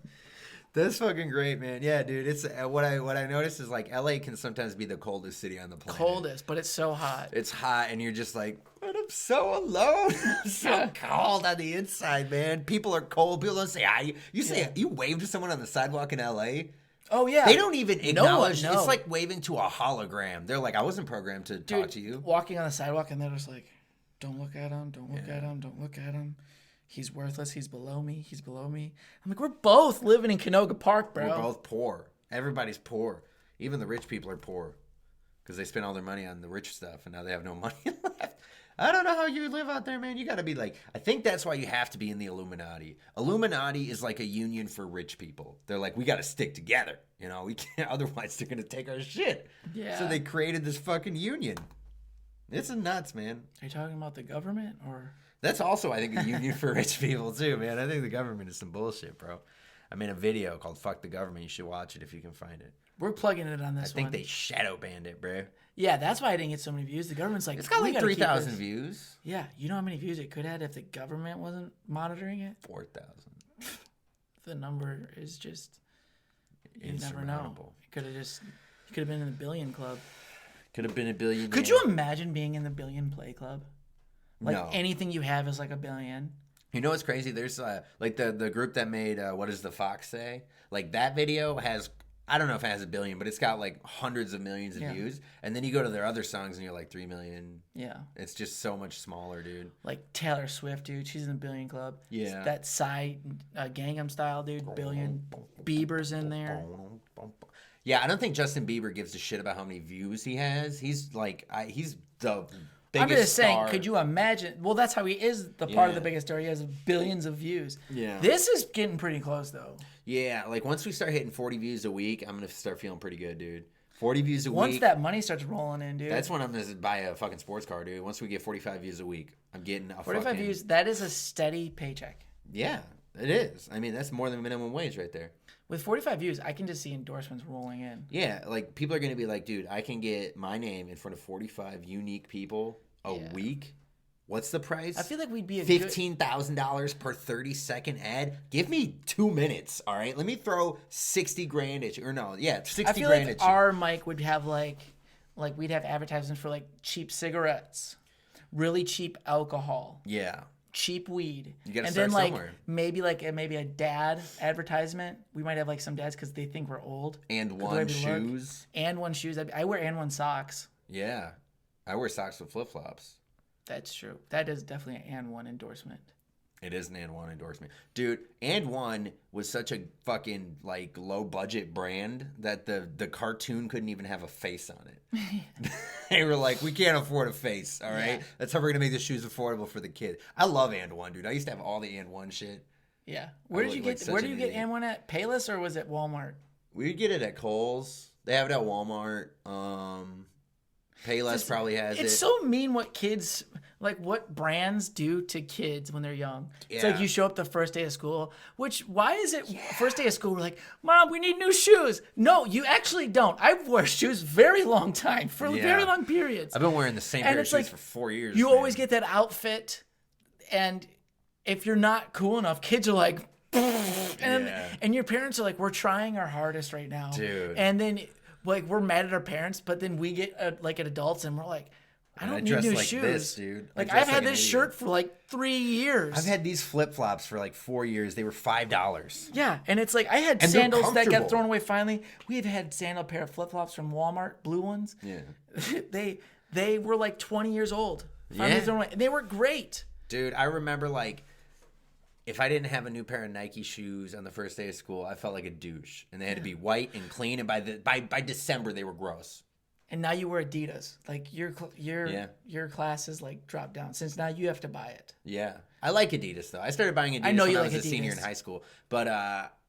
That's fucking great, man. Yeah, dude. It's what I noticed is like LA can sometimes be the coldest city on the planet. Coldest, but it's so hot. It's hot, and you're just like, but I'm so alone. I'm so cold on the inside, man. People are cold. People don't say hi. You say you wave to someone on the sidewalk in LA. Oh yeah. They don't even acknowledge. No one, no. It's like waving to a hologram. They're like, I wasn't programmed to talk to you. Walking on the sidewalk, and they're just like, don't look at him. Don't look at him. Don't look at him. He's worthless. He's below me. He's below me. I'm like, we're both living in Canoga Park, bro. We're both poor. Everybody's poor. Even the rich people are poor because they spend all their money on the rich stuff, and now they have no money left. I don't know how you live out there, man. You got to be like, I think that's why you have to be in the Illuminati. Illuminati is like a union for rich people. They're like, we got to stick together. You know, we can't, otherwise they're going to take our shit. Yeah. So they created this fucking union. It's nuts, man. Are you talking about the government or? That's also, I think, a union for rich people, too, man. I think the government is some bullshit, bro. I made a video called Fuck the Government. You should watch it if you can find it. We're plugging it on this one. I think they shadow banned it, bro. Yeah, that's why I didn't get so many views. The government's like, it's got like 3,000 views. Yeah, you know how many views it could have if the government wasn't monitoring it? 4,000. The number is just, you never know. It could have been in the billion club. Could have been a billion. Could you imagine being in the billion play club? Like no. Anything you have is like a billion. You know what's crazy? There's like the group that made What Does the Fox Say? Like that video has, I don't know if it has a billion, but it's got like hundreds of millions of views. And then you go to their other songs and you're like 3 million. Yeah. It's just so much smaller, dude. Like Taylor Swift, dude. She's in the billion club. Yeah. That Psy Gangnam Style, dude. Billion. Bieber's in there. Yeah, I don't think Justin Bieber gives a shit about how many views he has. He's like, he's the biggest I'm just saying, star. could you imagine? Well, that's how he is the part of the biggest star. He has billions of views. Yeah. This is getting pretty close, though. Yeah, like once we start hitting 40 views a week, I'm going to start feeling pretty good, dude. 40 views a week. Once that money starts rolling in, dude. That's when I'm going to buy a fucking sports car, dude. Once we get 45 views a week, I'm getting a 45 views, that is a steady paycheck. Yeah, it is. I mean, that's more than minimum wage right there. With 45 views, I can just see endorsements rolling in. Yeah, like people are going to be like, dude, I can get my name in front of 45 unique people a week. What's the price? I feel like we'd be a $15,000 per 30-second ad. Give me 2 minutes, all right? Let me throw 60 grand at you. Or no, yeah, 60 I feel grand like at you. our mic would have like we'd have advertisements for like cheap cigarettes, really cheap alcohol. Yeah. Cheap weed. You gotta and start then like somewhere. maybe a dad advertisement. We might have like some dads because they think we're old. And one shoes. And one shoes. I wear and one socks. Yeah. I wear socks with flip-flops. That's true. That is definitely an and one endorsement. It is an And One endorsement. Dude, And One was such a fucking like low budget brand that the cartoon couldn't even have a face on it. They were like, we can't afford a face, all right? Yeah. That's how we're gonna make the shoes affordable for the kid. I love And One, dude. I used to have all the And One shit. Yeah. Where did you get And One at? Payless or was it Walmart? We'd get it at Kohl's. They have it at Walmart. Payless probably has it. It's so mean what kids, like what brands do to kids when they're young. It's like Yeah. you show up the first day of school, why is it first day of school, we're like, Mom, we need new shoes. No, you actually don't. I've worn shoes very long time, for very long periods. I've been wearing the same pair of shoes for 4 years. You always get that outfit, and if you're not cool enough, kids are like, and your parents are like, we're trying our hardest right now. Dude. And then like we're mad at our parents, but then we get like at adults and we're like, I don't need dress new like shoes. this, dude. I Like dress I've had like an this idiot. shirt for like 3 years. I've had these flip-flops for like 4 years. They were $5. Yeah, and it's like I had And they're sandals that got comfortable. thrown away finally. We've had pair of flip-flops from Walmart, blue ones. Yeah. They were like 20 years old. Finally thrown away. They were great. Dude, I remember like if I didn't have a new pair of Nike shoes on the first day of school, I felt like a douche. And they had to be white and clean, and by December they were gross. And now you wear Adidas. Like your classes like drop down since now you have to buy it. Yeah. I like Adidas though. I started buying Adidas I know when you I like was a senior in Adidas. high school. But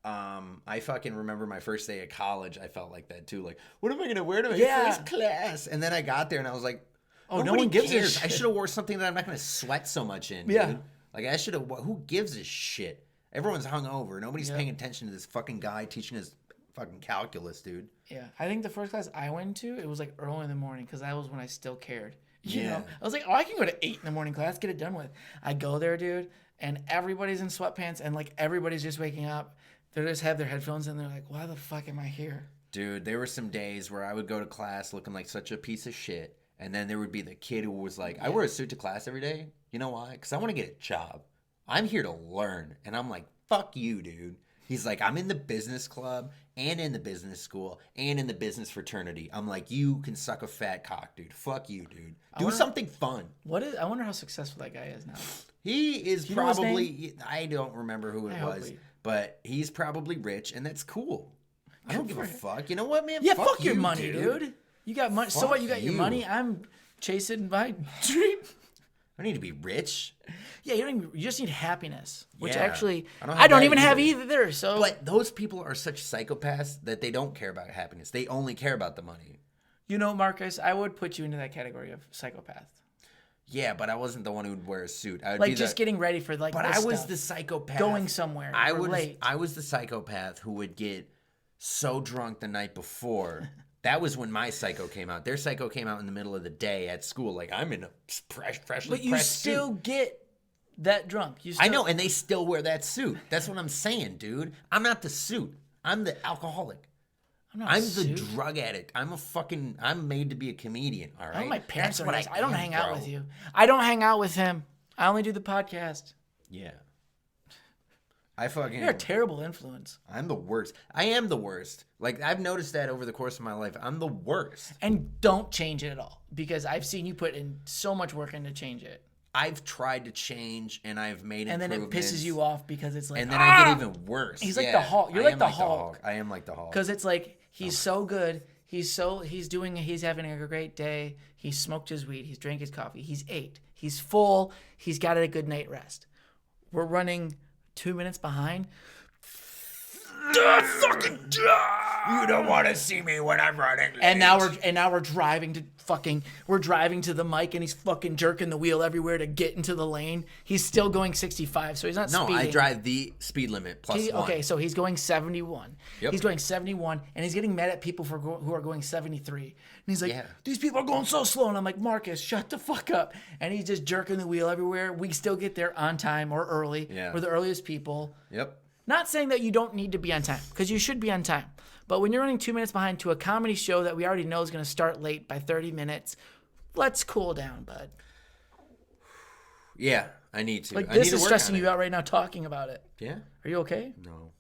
I fucking remember my first day at college, I felt like that too. Like, what am I gonna wear to my first class? And then I got there and I was like, Oh, no nobody one gives a cares. shit. I should have wore something that I'm not gonna sweat so much in. Yeah. Dude. Like I should have. Who gives a shit? Everyone's hungover. Nobody's paying attention to this fucking guy teaching his fucking calculus, dude. Yeah, I think the first class I went to, it was like early in the morning because that was when I still cared. You Yeah. know, I was like, oh, I can go to 8 in the morning class, get it done with. I go there, dude, and everybody's in sweatpants and like everybody's just waking up. They just have their headphones and they're like, why the fuck am I here? Dude, there were some days where I would go to class looking like such a piece of shit, and then there would be the kid who was like, I wear a suit to class every day. You know why? Because I want to get a job. I'm here to learn. And I'm like, fuck you, dude. He's like, I'm in the business club and in the business school and in the business fraternity. I'm like, you can suck a fat cock, dude. Fuck you, dude. Do something fun. I wonder how successful that guy is now. He is you know his probably, I don't remember who it hope was, he- but he's probably rich, and that's cool. I don't give a fuck. You know what, man? Yeah, fuck your you, money, dude. You got money. So what? You got your you. money. I'm chasing my dream. I need to be rich. Yeah, you just need happiness, which Yeah. actually I don't I have don't that even have either. either. So But those people are such psychopaths that they don't care about happiness. They only care about the money. you know, Marcus, I would put you into that category of psychopath. Yeah, but I wasn't the one who'd wear a suit. I would Like be just getting ready for like. But this I was stuff. the psychopath. Going somewhere. I or was late. I was the psychopath who would get so drunk the night before. That was when my psycho came out. Their psycho came out in the middle of the day at school. Like, I'm in a freshly But you pressed still suit. get that drunk. You still, I know, and they still wear that suit. That's what I'm saying, dude. I'm not the suit. I'm the alcoholic. I'm the drug addict. I'm made to be a comedian, all right? My parents That's are what nice. I don't am, hang out bro. with you. I don't hang out with him. I only do the podcast. Yeah. I fucking... You're a terrible influence. I'm the worst. I am the worst. Like, I've noticed that over the course of my life. I'm the worst. And don't change it at all because I've seen you put in so much work in to change it. I've tried to change, and I've made And then it improvements. pisses you off because it's like, And then I get even worse. He's like Yeah, the Hulk. You're I like am the Hulk. I am like the Hulk. because it's like he's so good. He's having a great day. He smoked his weed. He's drank his coffee. He's ate. He's full. He's got a good night rest. We're running 2 minutes behind. You don't want to see me when I'm running late. And now we're driving to the mic and he's fucking jerking the wheel everywhere to get into the lane. He's still going 65, so he's not No, speeding. I drive the speed limit plus one. Okay, so he's going 71. Yep. He's going 71, and he's getting mad at people who are going 73. And he's like, Yeah. these people are going so slow. And I'm like, Marcus, shut the fuck up. And he's just jerking the wheel everywhere. We still get there on time or early. Yeah. We're the earliest people. Yep. Not saying that you don't need to be on time, because you should be on time. But when you're running 2 minutes behind to a comedy show that we already know is going to start late by 30 minutes, let's cool down, bud. Yeah, I need to. Like, I need this to is work stressing on you it. out right now talking about it. Yeah? Are you okay? No.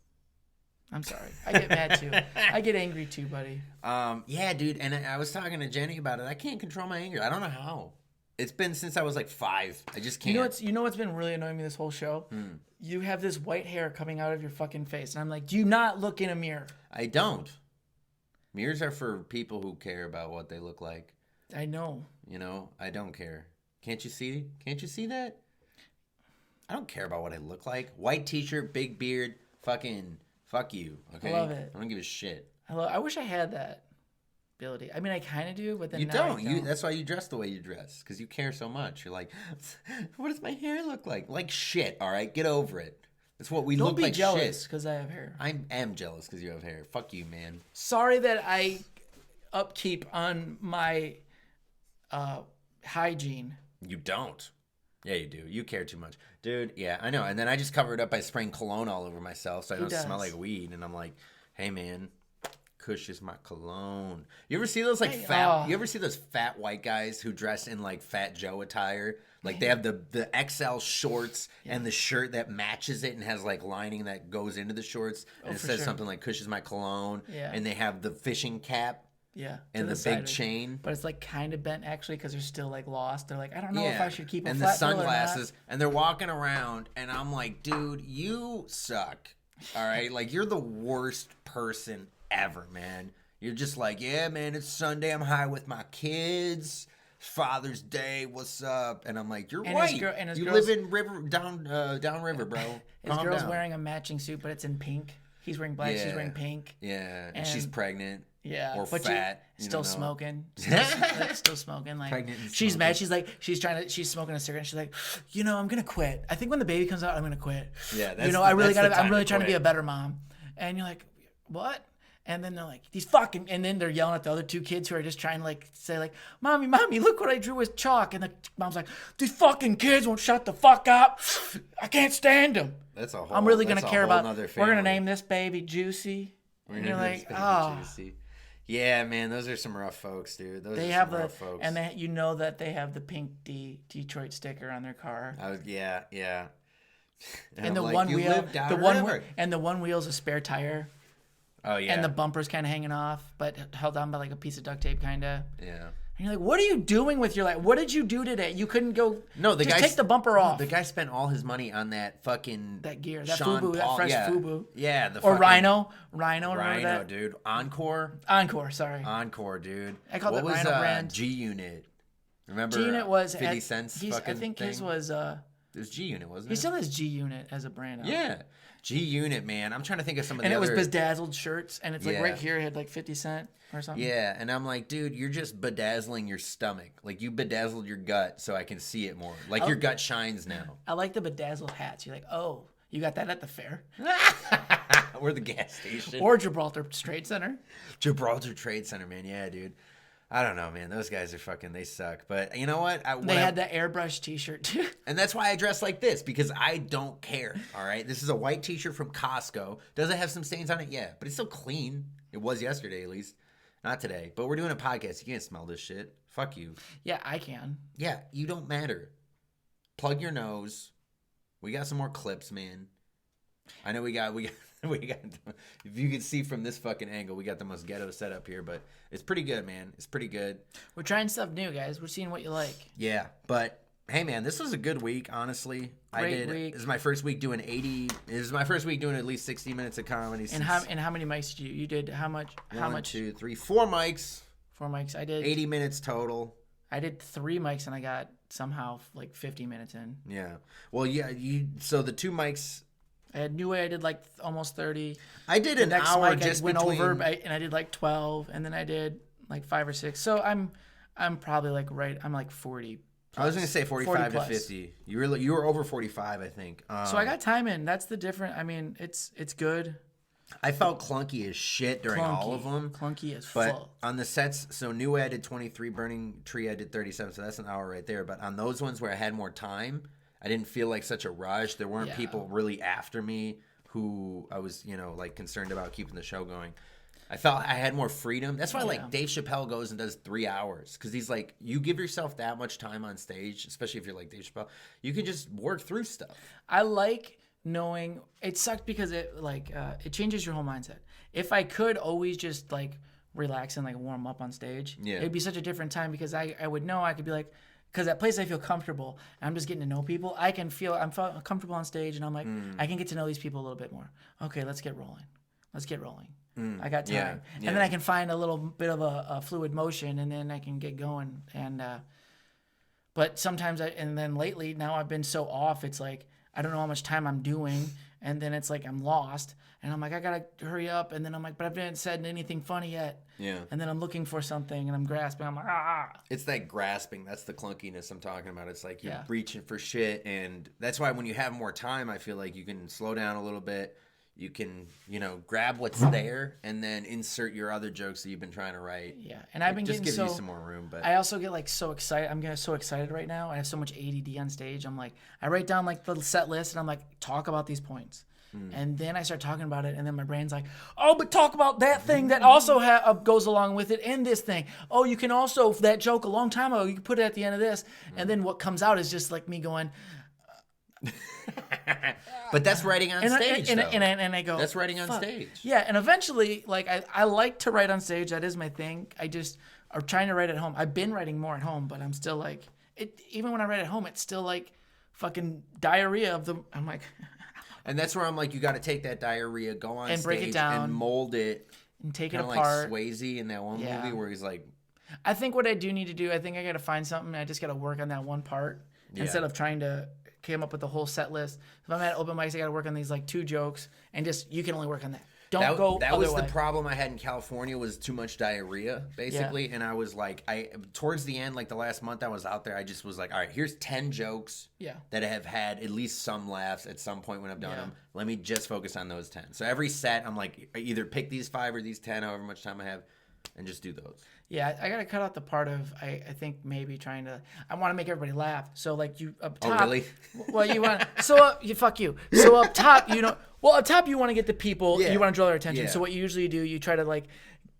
I'm sorry. I get mad too. I get angry too, buddy. Yeah, dude, and I was talking to Jenny about it. I can't control my anger. I don't know how. It's been since I was like 5. I just can't. You know what's been really annoying me this whole show? You have this white hair coming out of your fucking face, and I'm like, do you not look in a mirror? I don't. Mirrors are for people who care about what they look like. I know. You know, I don't care. Can't you see? Can't you see that? I don't care about what I look like. White t-shirt, big beard, fucking fuck you. Okay, I love it. I don't give a shit. I wish I had that ability. I mean, I kind of do, but then You now don't. I don't. That's why you dress the way you dress, because you care so much. You're like, what does my hair look like? Like shit. All right, get over it. That's what we Don't look be like. jealous shit. because I have hair. I am jealous because you have hair. Fuck you, man. Sorry that I upkeep on my hygiene. You don't. Yeah, you do. You care too much. Dude, yeah, I know. And then I just cover it up by spraying cologne all over myself so I don't smell like weed. And I'm like, hey, man, Kush is my cologne. You ever see those You ever see those fat white guys who dress in like Fat Joe attire? Like they have the XL shorts and the shirt that matches it and has like lining that goes into the shorts. And it says something like Kush is my cologne. Yeah. And they have the fishing cap. Yeah. And the big chain. But it's like kind of bent actually because they're still like lost. They're like, I don't know if I should keep a and flat the sunglasses. And they're walking around and I'm like, dude, you suck. All right? Like you're the worst person ever, man. You're just like, yeah, man, it's Sunday. I'm high with my kids. Father's Day. What's up? And I'm like, you're white. You live in downriver, bro. His girl's wearing a matching suit, but it's in pink. He's wearing black. She's wearing pink. Yeah, and she's pregnant. Yeah, or but fat. Still smoking. Still smoking. Like pregnant and she's smoking. mad. She's like, she's smoking a cigarette. And she's like, I'm gonna quit. I think when the baby comes out, I'm gonna quit. Yeah, that's I'm really trying to be a better mom. And you're like, what? And then they're like, and then they're yelling at the other 2 kids who are just trying to like say like, mommy, look what I drew with chalk. And the mom's like, these fucking kids won't shut the fuck up. I can't stand them. I'm really gonna care about. We're gonna name this baby Juicy. And you're like, Juicy. Yeah, man, those are some rough folks, dude. They have rough folks. And you know that they have the pink Detroit sticker on their car. Yeah. And the one wheel's a spare tire. Oh yeah. And the bumper's kind of hanging off, but held on by like a piece of duct tape, kind of. Yeah. And you're like, what are you doing with your life? What did you do today? You couldn't go. No, just take the bumper off. The guy spent all his money on that fucking gear, that Sean FUBU, Paul, that fresh FUBU. Yeah, Rhino, that? Dude. Encore, sorry. Encore, dude. I called it Rhino brand. G Unit. Remember? G Unit was 50 cents. I think his was. It was G Unit, wasn't it? He still has G Unit as a brand. Yeah. G Unit, man. I'm trying to think of some of the other. And it was bedazzled shirts, and it's like right here, it had like 50 cent or something. Yeah, and I'm like, dude, you're just bedazzling your stomach. Like you bedazzled your gut so I can see it more. Like your gut shines now. I like the bedazzled hats. You're like, oh, you got that at the fair. Or the gas station. Or Gibraltar Trade Center. Gibraltar Trade Center, man. Yeah, dude. I don't know, man. Those guys are they suck. But you know what? They had the airbrush t-shirt, too. And that's why I dress like this, because I don't care, all right? This is a white t-shirt from Costco. Does it have some stains on it? Yeah, but it's still clean. It was yesterday, at least. Not today. But we're doing a podcast. You can't smell this shit. Fuck you. Yeah, I can. Yeah, you don't matter. Plug your nose. We got some more clips, man. I know we got if you can see from this fucking angle, we got the most ghetto setup here, but it's pretty good, man. It's pretty good. We're trying stuff new, guys. We're seeing what you like. Yeah, but hey, man, this was a good week, honestly. Great week. This is my first week doing 80. This is my first week doing at least 60 minutes of comedy. And how many mics did you did? How much? 1, 2, 3, 4 mics. 4 mics. I did 80 minutes total. I did 3 mics and I got somehow like 50 minutes in. Yeah. Well, yeah. So the 2 mics. I had New Way. I did like almost 30. I did an hour mic, just went between... over, and I did like 12, and then I did like 5 or 6. So I'm probably like I'm like 40. Plus, I was gonna say 45 to 50. You were over 45, I think. So I got time in. That's the difference. I mean, it's good. I felt clunky as shit during all of them. Clunky as but fuck. On the sets, so New Way I did 23, Burning Tree I did 37, so that's an hour right there. But on those ones where I had more time, I didn't feel like such a rush. There weren't people really after me who I was, like concerned about keeping the show going. I felt I had more freedom. That's why like Dave Chappelle goes and does 3 hours, because he's like, you give yourself that much time on stage, especially if you're like Dave Chappelle, you can just work through stuff. I like knowing it sucked because it changes your whole mindset. If I could always just like relax and like warm up on stage, it'd be such a different time, because I would know I could be like, because that place I feel comfortable. And I'm just getting to know people. I'm comfortable on stage, and I'm like, I can get to know these people a little bit more. Okay, let's get rolling. I got time. Yeah. And then I can find a little bit of a fluid motion, and then I can get going. And but sometimes and then lately now I've been so off. It's like I don't know how much time I'm doing, and then it's like I'm lost, and I'm like I gotta hurry up, and then I'm like, but I haven't said anything funny yet. Yeah. And then I'm looking for something, and I'm grasping. I'm like, ah. It's that grasping. That's the clunkiness I'm talking about. It's like you're Yeah. reaching for shit, and that's why when you have more time, I feel like you can slow down a little bit. You can, grab what's there and then insert your other jokes that you've been trying to write. Yeah, and I've been just getting give you some more room. But I also get like so excited. I'm getting so excited right now. I have so much ADD on stage. I'm like, I write down like the set list, and I'm like, talk about these points. And then I start talking about it, and then my brain's like, oh, but talk about that thing that also goes along with it, and this thing. Oh, you can also, that joke a long time ago, you can put it at the end of this. And then what comes out is just like me going. But that's writing on stage, though. And I go, that's writing on fuck. stage. Yeah, and eventually, like, I like to write on stage. That is my thing. I just are trying to write at home. I've been writing more at home, but I'm still like, even when I write at home, it's still like fucking diarrhea I'm like... And that's where I'm like, you got to take that diarrhea, go on and stage, break it down, and mold it, and take it apart. apart. Like Swayze in that one movie where he's like, I think what I do need to do, I think I got to find something. I just got to work on that one part instead of trying to come up with the whole set list. If I'm at open mics, I got to work on these like 2 jokes, and just you can only work on that. Don't go. That was the way. problem I had in California, was too much diarrhea, basically. And I was like, towards the end, like the last month I was out there, I just was like, all right, here's 10 jokes that have had at least some laughs at some point when I've done them. Let me just focus on those 10. So every set, I'm like, either pick these 5 or these 10, however much time I have, and just do those. Yeah, I got to cut out the part of, I think maybe trying to, I want to make everybody laugh. So like you up top. Oh, really? Well, you want, fuck you. So up top, up top you want to get the people, you want to draw their attention. Yeah. So what you usually do, you try to like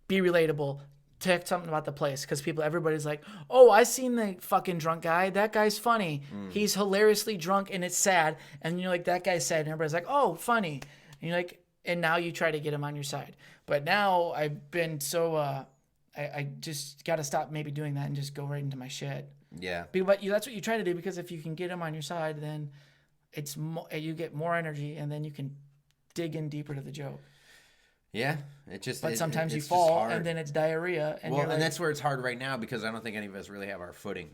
be relatable, talk something about the place. Because everybody's like, oh, I seen the fucking drunk guy. That guy's funny. He's hilariously drunk and it's sad. And you're like, that guy's sad. And everybody's like, oh, funny. And you're like, and now you try to get him on your side. But now I've been so, I just got to stop maybe doing that and just go right into my shit. Yeah. But that's what you try to do, because if you can get them on your side, then you get more energy, and then you can dig in deeper to the joke. Yeah. But sometimes you fall, and then it's diarrhea. And and that's where it's hard right now, because I don't think any of us really have our footing.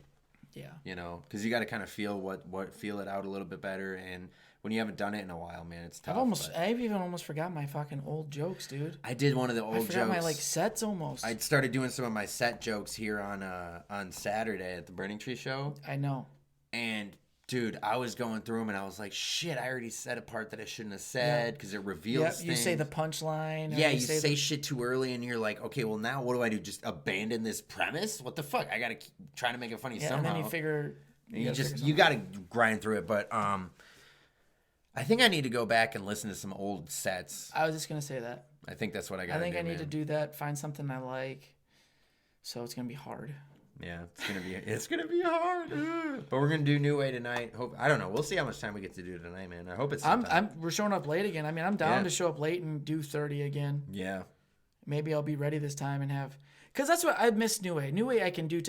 Yeah. Because you got to kind of feel feel it out a little bit better, and when you haven't done it in a while, man, it's tough. I've even almost forgot my fucking old jokes, dude. I did one of the old jokes. I forgot my sets almost. I started doing some of my set jokes here on Saturday at the Burning Tree show. I know. And dude, I was going through them, and I was like, shit, I already said a part that I shouldn't have said, because it reveals things. You say the punchline. Yeah, you say shit too early, and you're like, okay, well, now what do I do? Just abandon this premise? What the fuck? I got to try to make it funny somehow. And then you figure... You got to grind through it, but... I think I need to go back and listen to some old sets. I was just going to say that. I think that's what I got to do, I think I need to do that, find something I like. So it's going to be hard. Yeah, it's going to be hard. But we're going to do New Way tonight. I don't know. We'll see how much time we get to do tonight, man. I hope it's we're showing up late again. I mean, I'm down to show up late and do 30 again. Yeah. Maybe I'll be ready this time and have... Because that's what I miss New Way. New Way I can do...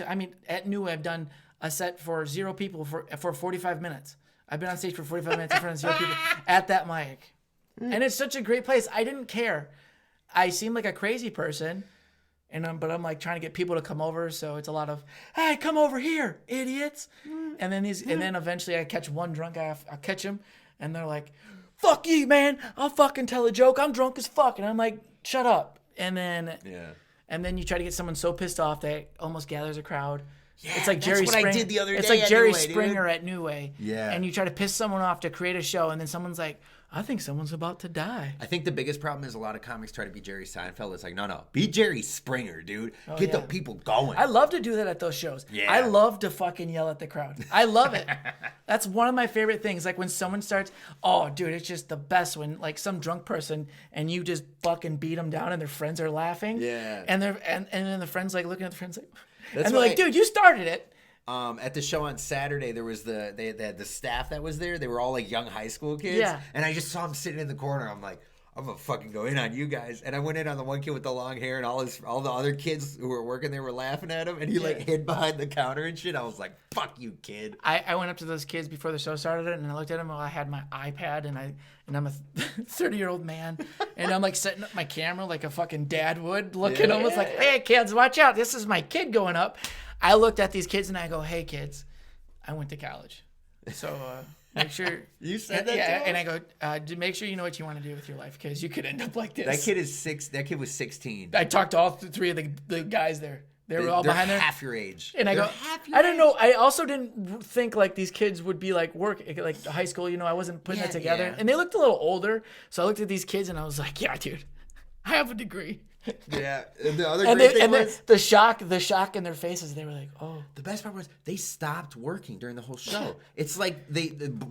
at New Way I've done a set for 0 people for 45 minutes. I've been on stage for 45 minutes in front of 0 people at that mic. And it's such a great place. I didn't care. I seem like a crazy person, but I'm like trying to get people to come over, so it's a lot of, hey, come over here, idiots. And then eventually I catch one drunk guy, I'll catch him, and they're like, fuck you, man. I'll fucking tell a joke. I'm drunk as fuck. And I'm like, shut up. And then you try to get someone so pissed off that it almost gathers a crowd. Yeah, it's like Jerry Springer. I did the other day. It's like Jerry Springer at New Way. Yeah. And you try to piss someone off to create a show, and then someone's like, I think someone's about to die. I think the biggest problem is a lot of comics try to be Jerry Seinfeld. It's like, no, be Jerry Springer, dude. Get the people going. I love to do that at those shows. Yeah. I love to fucking yell at the crowd. I love it. That's one of my favorite things. Like when someone starts, oh, dude, it's just the best when like some drunk person and you just fucking beat them down and their friends are laughing. Yeah. And then the friends like looking at the friends like, That's and they're like, dude, you started it. At the show on Saturday, there was they had the staff that was there. They were all like young high school kids. Yeah. And I just saw them sitting in the corner. I'm like, I'm gonna fucking go in on you guys. And I went in on the one kid with the long hair, and all the other kids who were working there were laughing at him, and he like hid behind the counter and shit. I was like, fuck you, kid. I went up to those kids before the show started, and I looked at them while I had my iPad, and I'm a 30-year-old man, and I'm like setting up my camera like a fucking dad would, looking almost like, hey kids, watch out, this is my kid going up. I looked at these kids and I go, hey kids, I went to college, so make sure you said that. Yeah, and I go, make sure you know what you want to do with your life, because you could end up like this. That kid was 16. I talked to all three of the guys there. They were all behind there. Half your age. And I go, I didn't know. I also didn't think like these kids would be like like high school. You know, I wasn't putting that together. Yeah. And they looked a little older. So I looked at these kids and I was like, yeah, dude, I have a degree. Yeah. And the other and great thing was the shock in their faces. They were like, oh. The best part was they stopped working during the whole show. It's like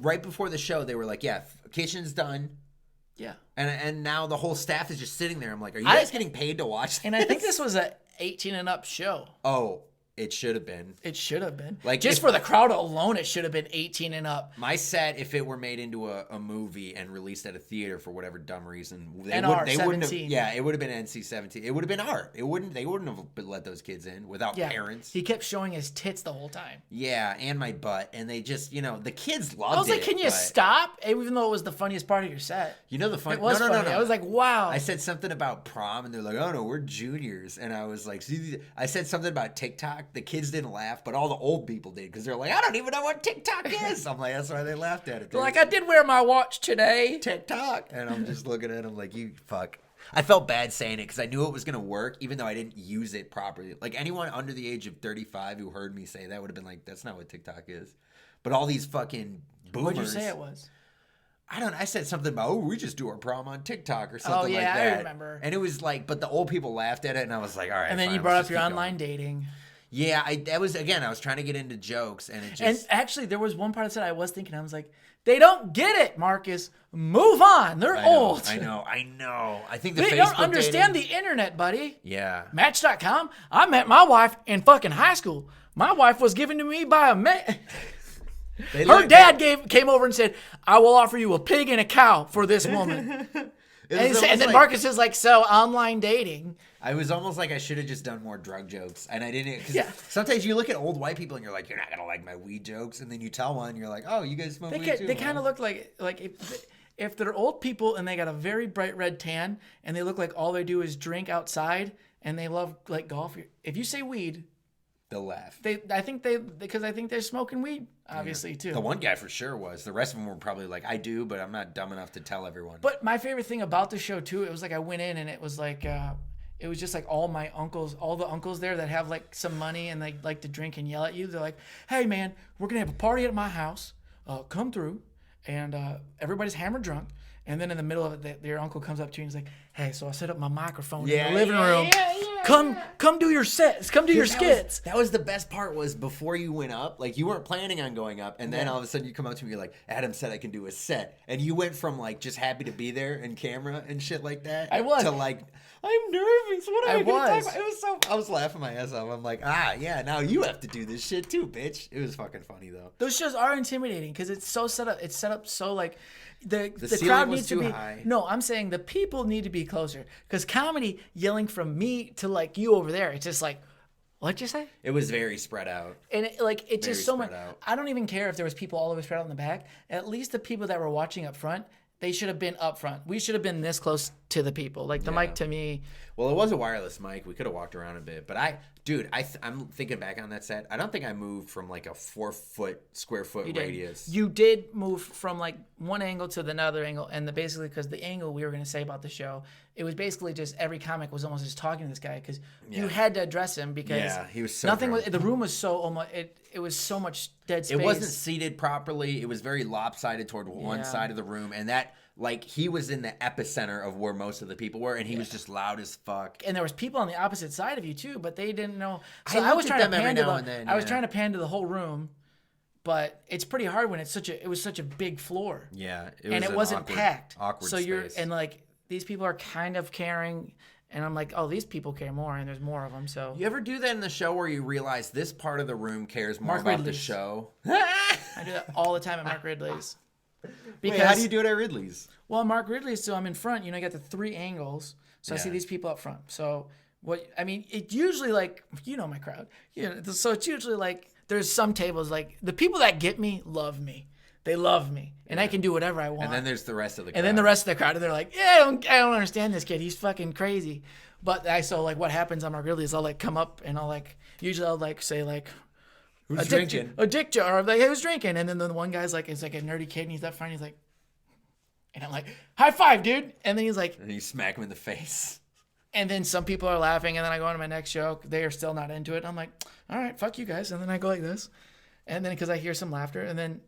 right before the show, they were like, yeah, kitchen's done. Yeah. And now the whole staff is just sitting there. I'm like, are you guys getting paid to watch this? And I think this was a 18 and up show. Oh, it should have been. It should have been. Like, just for the crowd alone, it should have been 18 and up. My set, if it were made into a movie and released at a theater for whatever dumb reason, they wouldn't have. Yeah, it would have been NC-17. It would have been R. They wouldn't have let those kids in without parents. He kept showing his tits the whole time. Yeah, and my butt, and they just, the kids loved it. I was like, can you stop? Even though it was the funniest part of your set. You know the fun. It was funny. I was like, wow. I said something about prom, and they're like, oh no, we're juniors, and I was like, see, I said something about TikTok. The kids didn't laugh, but all the old people did, because they're like, I don't even know what TikTok is. I'm like, that's why they laughed at it. They're like, I did wear my watch today. TikTok. And I'm just looking at them like, you fuck. I felt bad saying it because I knew it was going to work, even though I didn't use it properly. Like, anyone under the age of 35 who heard me say that would have been like, that's not what TikTok is. But all these fucking boomers. What'd you say it was? I said something about, we just do our prom on TikTok or something like that. I remember. And it was like, but the old people laughed at it, and I was like, all right. And then fine, you brought up your online dating. Yeah, I was trying to get into jokes, and it just... And actually, there was one part that I was thinking, I was like, they don't get it, Marcus. Move on. They're old. I know. I think they don't understand the internet, buddy. Yeah. Match.com. I met my wife in fucking high school. My wife was given to me by a man. Her dad came over and said, I will offer you a pig and a cow for this woman. and then Marcus is like, so online dating. I was almost like I should have just done more drug jokes, and I didn't. Because sometimes you look at old white people and you're like, you're not gonna like my weed jokes, and then you tell one, and you're like, oh, you guys smoke weed too. They kind of look like if they're old people and they got a very bright red tan and they look like all they do is drink outside and they love like golf. If you say weed, they'll laugh. I think they're smoking weed, obviously, too. The one guy for sure was. The rest of them were probably like, I do, but I'm not dumb enough to tell everyone. But my favorite thing about the show, too, it was like I went in and it was like, it was just like all the uncles there that have like some money and they like to drink and yell at you. They're like, hey, man, we're going to have a party at my house. Come through. And everybody's hammered drunk. And then in the middle of it, their uncle comes up to you and he's like, hey, so I set up my microphone in the living room. Come do your sets. Come do your skits. That was the best part, was before you went up, like you weren't planning on going up, and then all of a sudden you come up to me, you're like, Adam said I can do a set. And you went from like just happy to be there and camera and shit like that. I was. To like, I'm nervous. What am I going to talk about? I was laughing my ass off. I'm like, yeah, now you have to do this shit too, bitch. It was fucking funny though. Those shows are intimidating because it's so set up. It's set up so like the ceiling crowd was needs to too be high. No, I'm saying the people need to be closer, because comedy yelling from me to like you over there, it's just like, what'd you say? It was very spread out. And it's just so much. out. I don't even care if there was people all the way spread out in the back. At least the people that were watching up front, they should have been up front. We should have been this close to the people. Like the mic to me. Well, it was a wireless mic. We could have walked around a bit. But I'm thinking back on that set. I don't think I moved from like a 4 square foot radius. You did move from like one angle to the other angle. And basically, because the angle we were going to say about the show, it was basically just every comic was almost just talking to this guy, because you had to address him, because he was so nothing drunk. the room was so almost it was so much dead space. It wasn't seated properly. It was very lopsided toward one side of the room, and that, like, he was in the epicenter of where most of the people were, and he was just loud as fuck. And there was people on the opposite side of you too, but they didn't know. So I was trying to pan to I was trying to pan to the whole room, but it's pretty hard when it was such a big floor. Yeah, it wasn't packed. Awkward so space. and like these people are kind of caring. And I'm like, oh, these people care more, and there's more of them. So you ever do that in the show where you realize this part of the room cares more about the show? I do that all the time at Mark Ridley's. Because Wait, how do you do it at Ridley's? well, Mark Ridley, so I'm in front. You know, I got the 3 angles, so I see Yeah. these people up front. So what I mean, it usually like you know my crowd. Yeah, so it's usually like there's some tables like the people that get me love me. They love me, and I can do whatever I want. And then there's the rest of the crowd. And then the rest of the crowd, and they're like, "Yeah, I don't understand this kid. He's fucking crazy." But so like, what happens on Mark Ridley is I'll like come up and I'll like usually I'll like say like, Who's drinking? a dick joke, or I'm like, "Hey, who's drinking?" And then the one guy's like, it's like a nerdy kid, and he's up front, he's like, and I'm like, "High five, dude!" And then he's like, And you smack him in the face. and then some people are laughing, and then I go on to my next joke. They are still not into it. And I'm like, "All right, fuck you guys." And then I go like this, and then because I hear some laughter, and then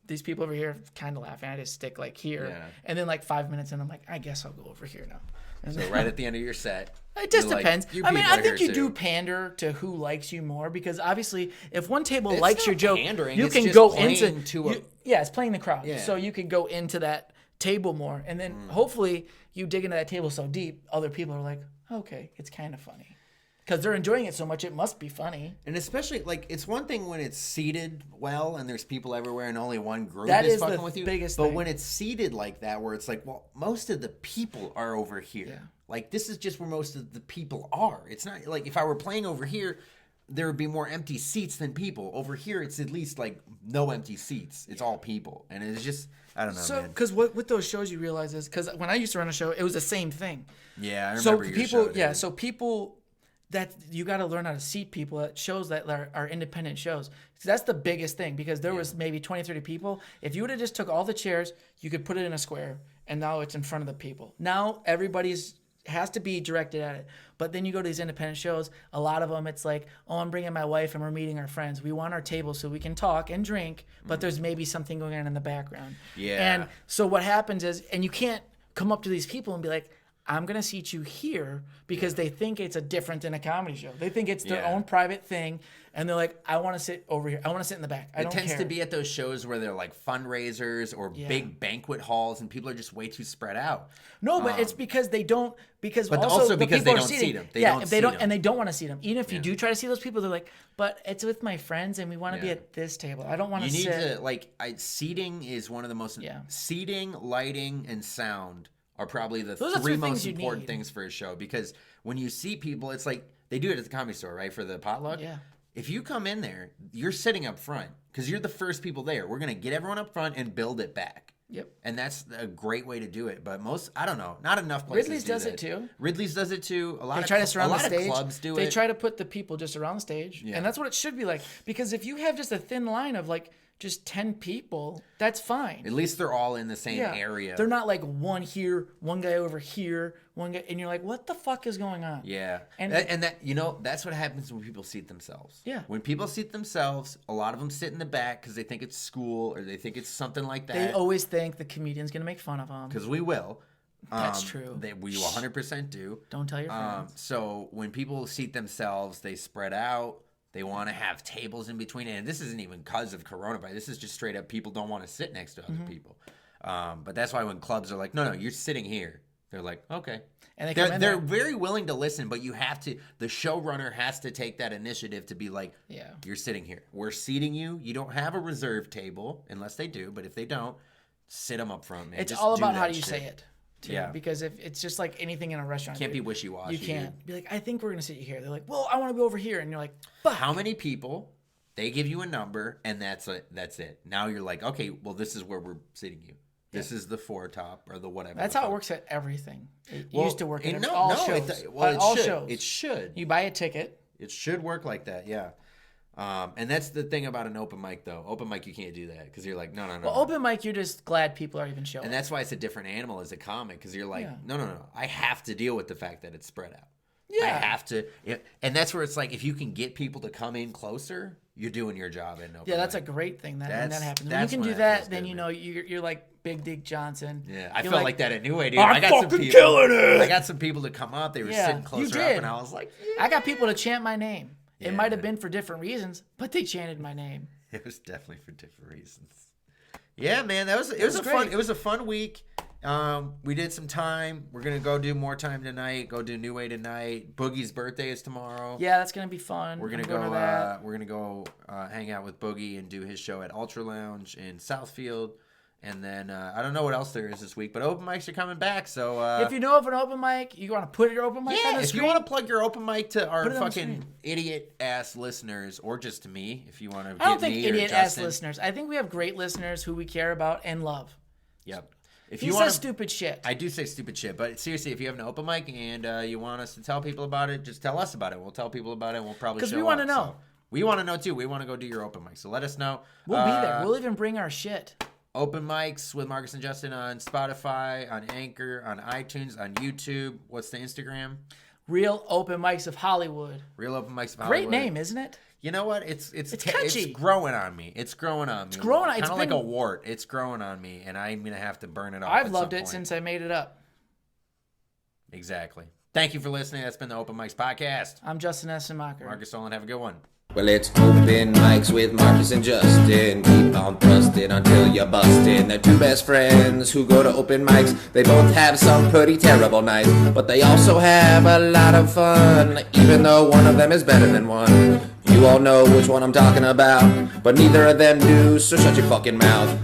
these people over here kind of laughing. I just stick like here, Yeah. and then like 5 minutes, and I'm like, I guess I'll go over here now. And So right at the end of your set. it just you're like, depends. "You I mean, people I are think here you do too." pander to who likes you more because obviously, if one table It's likes not your joke, pandering, you it's can just go playing into to a- yeah, it's playing the crowd. Yeah. So you could go into that table more, and then hopefully you dig into that table so deep, other people are like, okay, it's kind of funny. Because they're enjoying it so much, it must be funny. And especially, like, it's one thing when it's seated well and there's people everywhere and only one group That is is the fucking with you. biggest but thing. when it's seated like that, where it's like, well, most of the people are over here. Yeah. Like, this is just where most of the people are. It's not like if I were playing over here, there would be more empty seats than people. Over here, it's at least like no empty seats. It's all people. And it's just, I don't know, So, man. because what with those shows you realize is because when I used to run a show, it was the same thing. Yeah, I So remember your people, show, yeah, dude. so people that you got to learn how to seat people at shows that are independent shows. So that's the biggest thing because there was maybe 20, 30 people. If you would have just took all the chairs, you could put it in a square, and now it's in front of the people. Now everybody's has to be directed at it. But then you go to these independent shows, a lot of them it's like, oh, I'm bringing my wife and we're meeting our friends. We want our table so we can talk and drink, but there's maybe something going on in the background. Yeah. And so what happens is, and you can't come up to these people and be like, I'm going to seat you here because they think it's a different than a comedy show. They think it's their Yeah. own private thing. And they're like, I want to sit over here. I want to sit in the back. I It don't tends care. to be at those shows where they're like fundraisers or Yeah. big banquet halls, and people are just way too spread out. No, but it's because they don't. Because But also, also the because people they are don't seating. seat 'em. They yeah, don't if they seat don't, 'em. and they don't want to see them. Even if you do try to see those people, they're like, but it's with my friends, and we want to be Yeah. at this table. I don't want You to need sit. to like seating is one of the most Yeah. seating, lighting, and sound are probably the Those are three three things most you important need. things for a show because when you see people, it's like they do it at the Comedy Store, right? For the potluck. Yeah. If you come in there, you're sitting up front because you're the first people there. We're gonna get everyone up front and build it back. Yep. And that's a great way to do it. But I don't know, not enough places. Ridley's do does that. it too. Ridley's does it too. A lot They of try to surround a lot the stage. of clubs do they it. try to put the people just around the stage, Yeah. and that's what it should be like. Because if you have just a thin line of like just 10 people, that's fine. At least they're all in the same area. They're not like one here, one guy over here, one guy, and you're like, what the fuck is going on? Yeah, And- and that that's what happens when people seat themselves. Yeah. When people seat themselves, a lot of them sit in the back because they think it's school or they think it's something like They that. always think the comedian's gonna make fun of them. Because we will. That's true. We 100% do. Don't tell your friends. So when people seat themselves, they spread out. They want to have tables in between, and this isn't even because of coronavirus. This is just straight up people don't want to sit next to other Mm-hmm. people. But that's why when clubs are like, no, you're sitting here. They're like, okay. And they come in They're there- very willing to listen, but you have to. The showrunner has to take that initiative to be like, Yeah. you're sitting here. We're seating you. You don't have a reserved table unless they do, but if they don't, sit them up front, man. It's Just all do about that how you shit. say it. Too. Yeah. Because if it's just like anything in a restaurant, Can't be dude, wishy-washy. You can't dude. be like, I think we're gonna sit you here. They're like, well, I want to be over here, and you're like, fuck. How many people? They give you a number, and that's it. Now you're like, okay, well, this is where we're sitting you. This is the foretop or the whatever. That's the how it fuck. works at everything. It Well, used to work at no, all no, shows. it all should. shows. It should. You buy a ticket. It should work like that, yeah. And that's the thing about an open mic, though. Open mic, you can't do that because you're like, no. Well, open mic, you're just glad people are even showing. And that's why it's a different animal as a comic because you're like, Yeah. no. I have to deal with the fact that it's spread out. Yeah. I have to. And that's where it's like, if you can get people to come in closer, you're doing your job in open Yeah, that's a mic. great thing when That's- that happens. When you that's can when do that that, feels then good, you man. know you're like Big Dick Johnson. Yeah, I You're felt like that at New Way, dude. I'm I got some fucking people, killing it. I got some people to come up. They were Yeah, sitting you closer up, did. and I was like, I got people to chant my name. Yeah, It might have man. been for different reasons, but they chanted my name. it was definitely for different reasons. Yeah, man, it was great. a fun week. We did some time. We're gonna go do more time tonight. Go do New Way tonight. Boogie's birthday is tomorrow. Yeah, that's gonna be fun. We're gonna I'm go. going to that. We're gonna go hang out with Boogie and do his show at Ultra Lounge in Southfield, And then I don't know what else there is this week, but open mics are coming back. So if you know of an open mic, you want to put your open mic on the if screen? you want to plug your open mic to our Put it on the fucking screen. idiot ass listeners, or just to me, if you want to. I don't think me or idiot ass Justin. listeners. I think we have great listeners who we care about and love. Yep. If He you says want stupid shit. I do say stupid shit, but seriously, if you have an open mic and you want us to tell people about it, just tell us about it. We'll tell people about it. We'll probably show up. Because we want to know. So we want to know too. We want to go do your open mic. So let us know. We'll be there. We'll even bring our shit. Open mics with Markus and Justin on Spotify, on Anchor, on iTunes, on YouTube. What's the Instagram? Real Open Mics of Hollywood. Real Open Mics of Great Hollywood. name, isn't it? You know what? It's catchy. It's growing on me. It's growing on me. It's growing on- Kind it's of like a been- wart. It's growing on me, and I'm gonna have to burn it off. I've at loved some it point. since I made it up. Exactly. Thank you for listening. That's been the Open Mics podcast. I'm Justin Essenmacher. Markus Olind, have a good one. Well, it's open mics with Markus and Justin. Keep on thrusting until you're busting. They're two best friends who go to open mics. They both have some pretty terrible nights, but they also have a lot of fun, even though one of them is better than one. You all know which one I'm talking about, but neither of them do, so shut your fucking mouth.